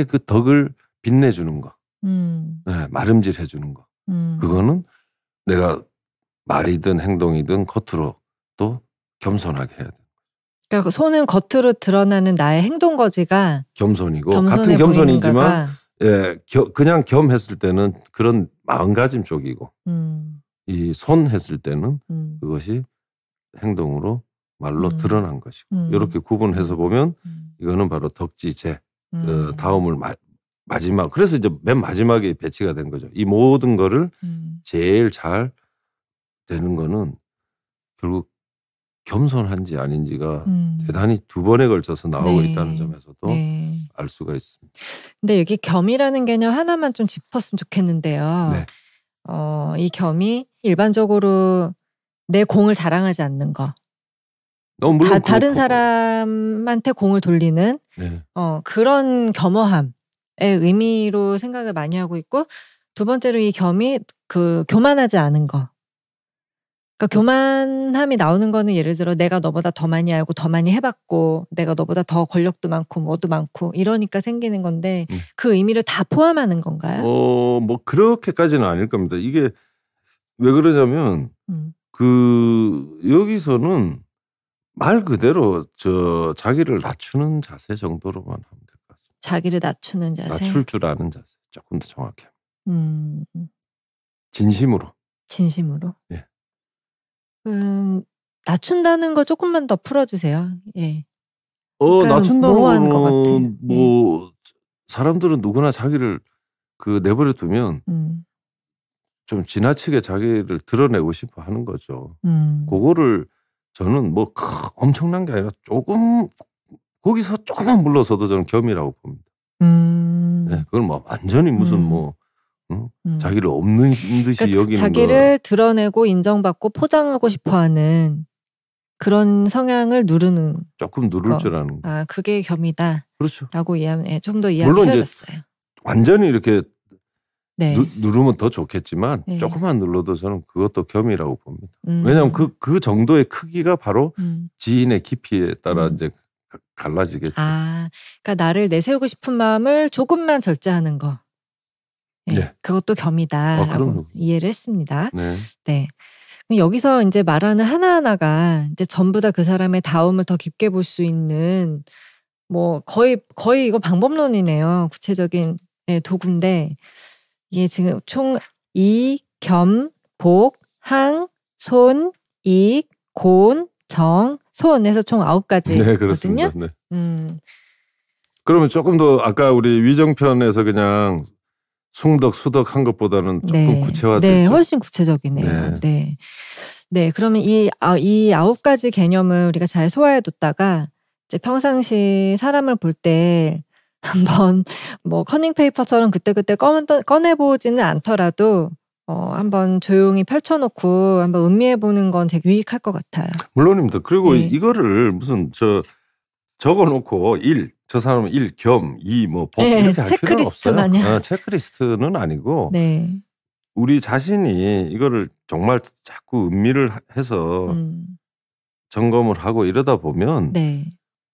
Speaker 2: 그 덕을 빛내주는 거. 마름질 해주는 거. 그거는 내가 말이든 행동이든 겉으로 또 겸손하게 해야 돼.
Speaker 1: 그러니까 손은 겉으로 드러나는 나의 행동 거지가
Speaker 2: 겸손이고 같은 겸손이지만 그냥 겸했을 때는 그런 마음가짐 쪽이고 이 손 했을 때는 그것이 행동으로 말로 드러난 것이고 이렇게 구분해서 보면 이거는 바로 덕지제 다음을 마지막 그래서 이제 맨 마지막에 배치가 된 거죠. 이 모든 거를 제일 잘 되는 거는 결국 겸손한지 아닌지가 대단히 두 번에 걸쳐서 나오고 있다는 점에서도 알 수가 있습니다.
Speaker 1: 근데 여기 겸이라는 개념 하나만 좀 짚었으면 좋겠는데요. 이 겸이 일반적으로 내 공을 자랑하지 않는 거.
Speaker 2: 물론
Speaker 1: 다른 사람한테 공을 돌리는 그런 겸허함의 의미로 생각을 많이 하고 있고 두 번째로 이 겸이 그 교만하지 않은 거. 그러니까 교만함이 나오는 거는 예를 들어 내가 너보다 더 많이 알고 더 많이 해봤고 내가 너보다 더 권력도 많고 뭐도 많고 이러니까 생기는 건데 그 의미를 다 포함하는 건가요?
Speaker 2: 뭐 그렇게까지는 아닐 겁니다. 이게 왜 그러냐면 그 여기서는 말 그대로 자기를 낮추는 자세 정도로만 하면 될 것 같습니다.
Speaker 1: 자기를 낮추는 자세?
Speaker 2: 낮출 줄 아는 자세. 조금 더 정확히. 진심으로.
Speaker 1: 진심으로?
Speaker 2: 예.
Speaker 1: 낮춘다는 거 조금만 더 풀어주세요. 예. 그러니까
Speaker 2: 낮춘다는 거는 뭐 사람들은 누구나 자기를 그 내버려 두면 좀 지나치게 자기를 드러내고 싶어 하는 거죠. 그거를 저는 뭐 엄청난 게 아니라 조금 거기서 조금만 물러서도 저는 겸이라고 봅니다. 네, 그건 뭐 완전히 무슨 뭐 자기를 없는 듯이
Speaker 1: 그러니까
Speaker 2: 여기는
Speaker 1: 자기를 드러내고 인정받고 포장하고 싶어하는 그런 성향을 누르는
Speaker 2: 조금 누를 줄 아는 거.
Speaker 1: 아, 그게 겸이다.
Speaker 2: 그렇죠.
Speaker 1: 라고 이해하면 좀 더 이해가
Speaker 2: 물론
Speaker 1: 쉬워졌어요.
Speaker 2: 완전히 이렇게
Speaker 1: 네.
Speaker 2: 누르면 더 좋겠지만
Speaker 1: 네.
Speaker 2: 조금만 눌러도 저는 그것도 겸이라고 봅니다. 왜냐하면 그 정도의 크기가 바로 지인의 깊이에 따라 이제 갈라지겠죠.
Speaker 1: 아, 그러니까 나를 내세우고 싶은 마음을 조금만 절제하는 거. 네.
Speaker 2: 네.
Speaker 1: 그것도 겸이다라고
Speaker 2: 그럼요.
Speaker 1: 이해를 했습니다.
Speaker 2: 네.
Speaker 1: 네. 여기서 이제 말하는 하나하나가 이제 전부 다 그 사람의 다움을 더 깊게 볼 수 있는 뭐 거의 이거 방법론이네요. 구체적인 도구인데 이게 지금 총 이, 겸, 복, 항, 손, 익, 곤, 정, 손에서 총 9가지거든요.
Speaker 2: 네, 그렇습니다. 네. 그러면 조금 더 아까 우리 위정편에서 그냥 숭덕, 수덕 한 것보다는 조금
Speaker 1: 네.
Speaker 2: 구체화되죠.
Speaker 1: 네, 훨씬 구체적이네요. 네. 네, 그러면 이 9가지 개념을 우리가 잘 소화해뒀다가 이제 평상시 사람을 볼 때 한번 뭐 커닝 페이퍼처럼 그때그때 꺼내보지는 않더라도 한번 조용히 펼쳐놓고 한번 음미해보는 건 되게 유익할 것 같아요.
Speaker 2: 물론입니다. 그리고
Speaker 1: 네.
Speaker 2: 이거를 무슨 적어놓고 저 사람은 1, 겸, 2, 뭐 복
Speaker 1: 네,
Speaker 2: 이렇게 할 필요는 없어요.
Speaker 1: 마냥.
Speaker 2: 체크리스트는 아니고
Speaker 1: 네.
Speaker 2: 우리 자신이 이거를 정말 자꾸 음미를 해서 점검을 하고 이러다 보면
Speaker 1: 네.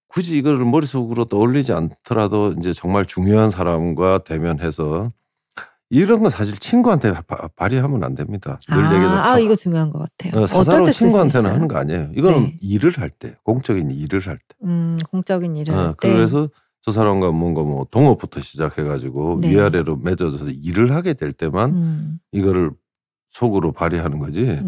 Speaker 2: 굳이 이거를 머릿속으로 떠올리지 않더라도 이제 정말 중요한 사람과 대면해서 이런 건 사실 친구한테 발휘하면 안 됩니다. 늘 얘기해서
Speaker 1: 이거 중요한 것 같아요.
Speaker 2: 사사로운 친구한테는 하는 거 아니에요. 이거는
Speaker 1: 네.
Speaker 2: 일을 할 때, 공적인 일을 할 때.
Speaker 1: 공적인 일을 할 때.
Speaker 2: 그래서 저 사람과 뭔가 뭐 동업부터 시작해가지고
Speaker 1: 네.
Speaker 2: 위아래로 맺어져서 일을 하게 될 때만 이거를 속으로 발휘하는 거지.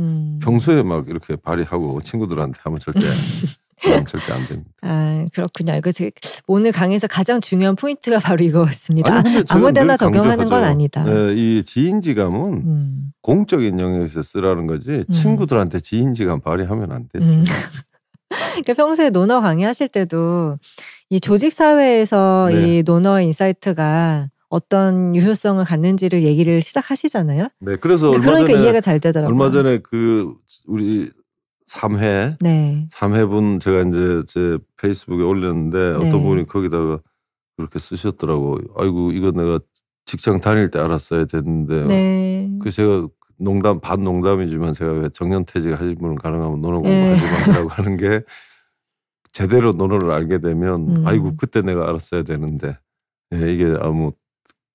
Speaker 2: 평소에 막 이렇게 발휘하고 친구들한테 하면 절대 안 됩니다.
Speaker 1: 아, 그렇군요. 이거 오늘 강의에서 가장 중요한 포인트가 바로 이거였습니다.
Speaker 2: 아니,
Speaker 1: 아무데나 적용하는 건 아니다.
Speaker 2: 네, 이 지인지감은 공적인 영역에서 쓰라는 거지 친구들한테 지인지감 발휘하면 안 되죠.
Speaker 1: 그러니까 평소에 논어 강의하실 때도 이 조직 사회에서 이 논어의 인사이트가 어떤 유효성을 갖는지를 얘기를 시작하시잖아요.
Speaker 2: 네, 그래서
Speaker 1: 그러니까 이해가 잘 되더라고요.
Speaker 2: 얼마 전에 우리 3회,
Speaker 1: 네.
Speaker 2: 3회분 제가 이제 제 페이스북에 올렸는데 어떤 분이 거기다가 그렇게 쓰셨더라고. 아이고 이거 내가 직장 다닐 때 알았어야 됐는데.
Speaker 1: 네.
Speaker 2: 그래서 제가 반 농담이지만 제가 왜 정년퇴직 하신 분은 가능하면 논어 공부하지 마시라고 하는 게 제대로 논어를 알게 되면 아이고 그때 내가 알았어야 되는데 이게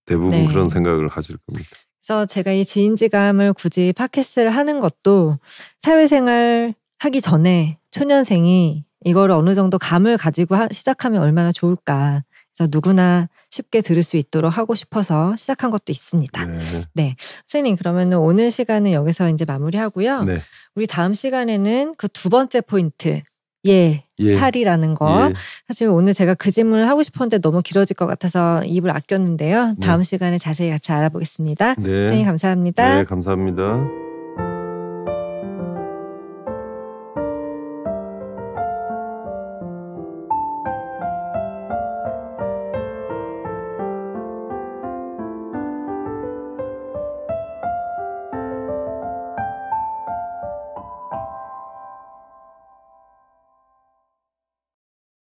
Speaker 2: 대부분 그런 생각을 하실 겁니다.
Speaker 1: 그래서 제가 이 지인지감을 굳이 팟캐스트를 하는 것도 사회생활 하기 전에 초년생이 이거를 어느 정도 감을 가지고 시작하면 얼마나 좋을까. 그래서 누구나 쉽게 들을 수 있도록 하고 싶어서 시작한 것도 있습니다. 네. 선생님, 그러면 오늘 시간은 여기서 이제 마무리하고요.
Speaker 2: 네.
Speaker 1: 우리 다음 시간에는 그 2번째 포인트. 살이라는 거. 사실 오늘 제가 그 질문을 하고 싶었는데 너무 길어질 것 같아서 입을 아꼈는데요. 다음 시간에 자세히 같이 알아보겠습니다. 선생님 감사합니다.
Speaker 2: 네, 감사합니다.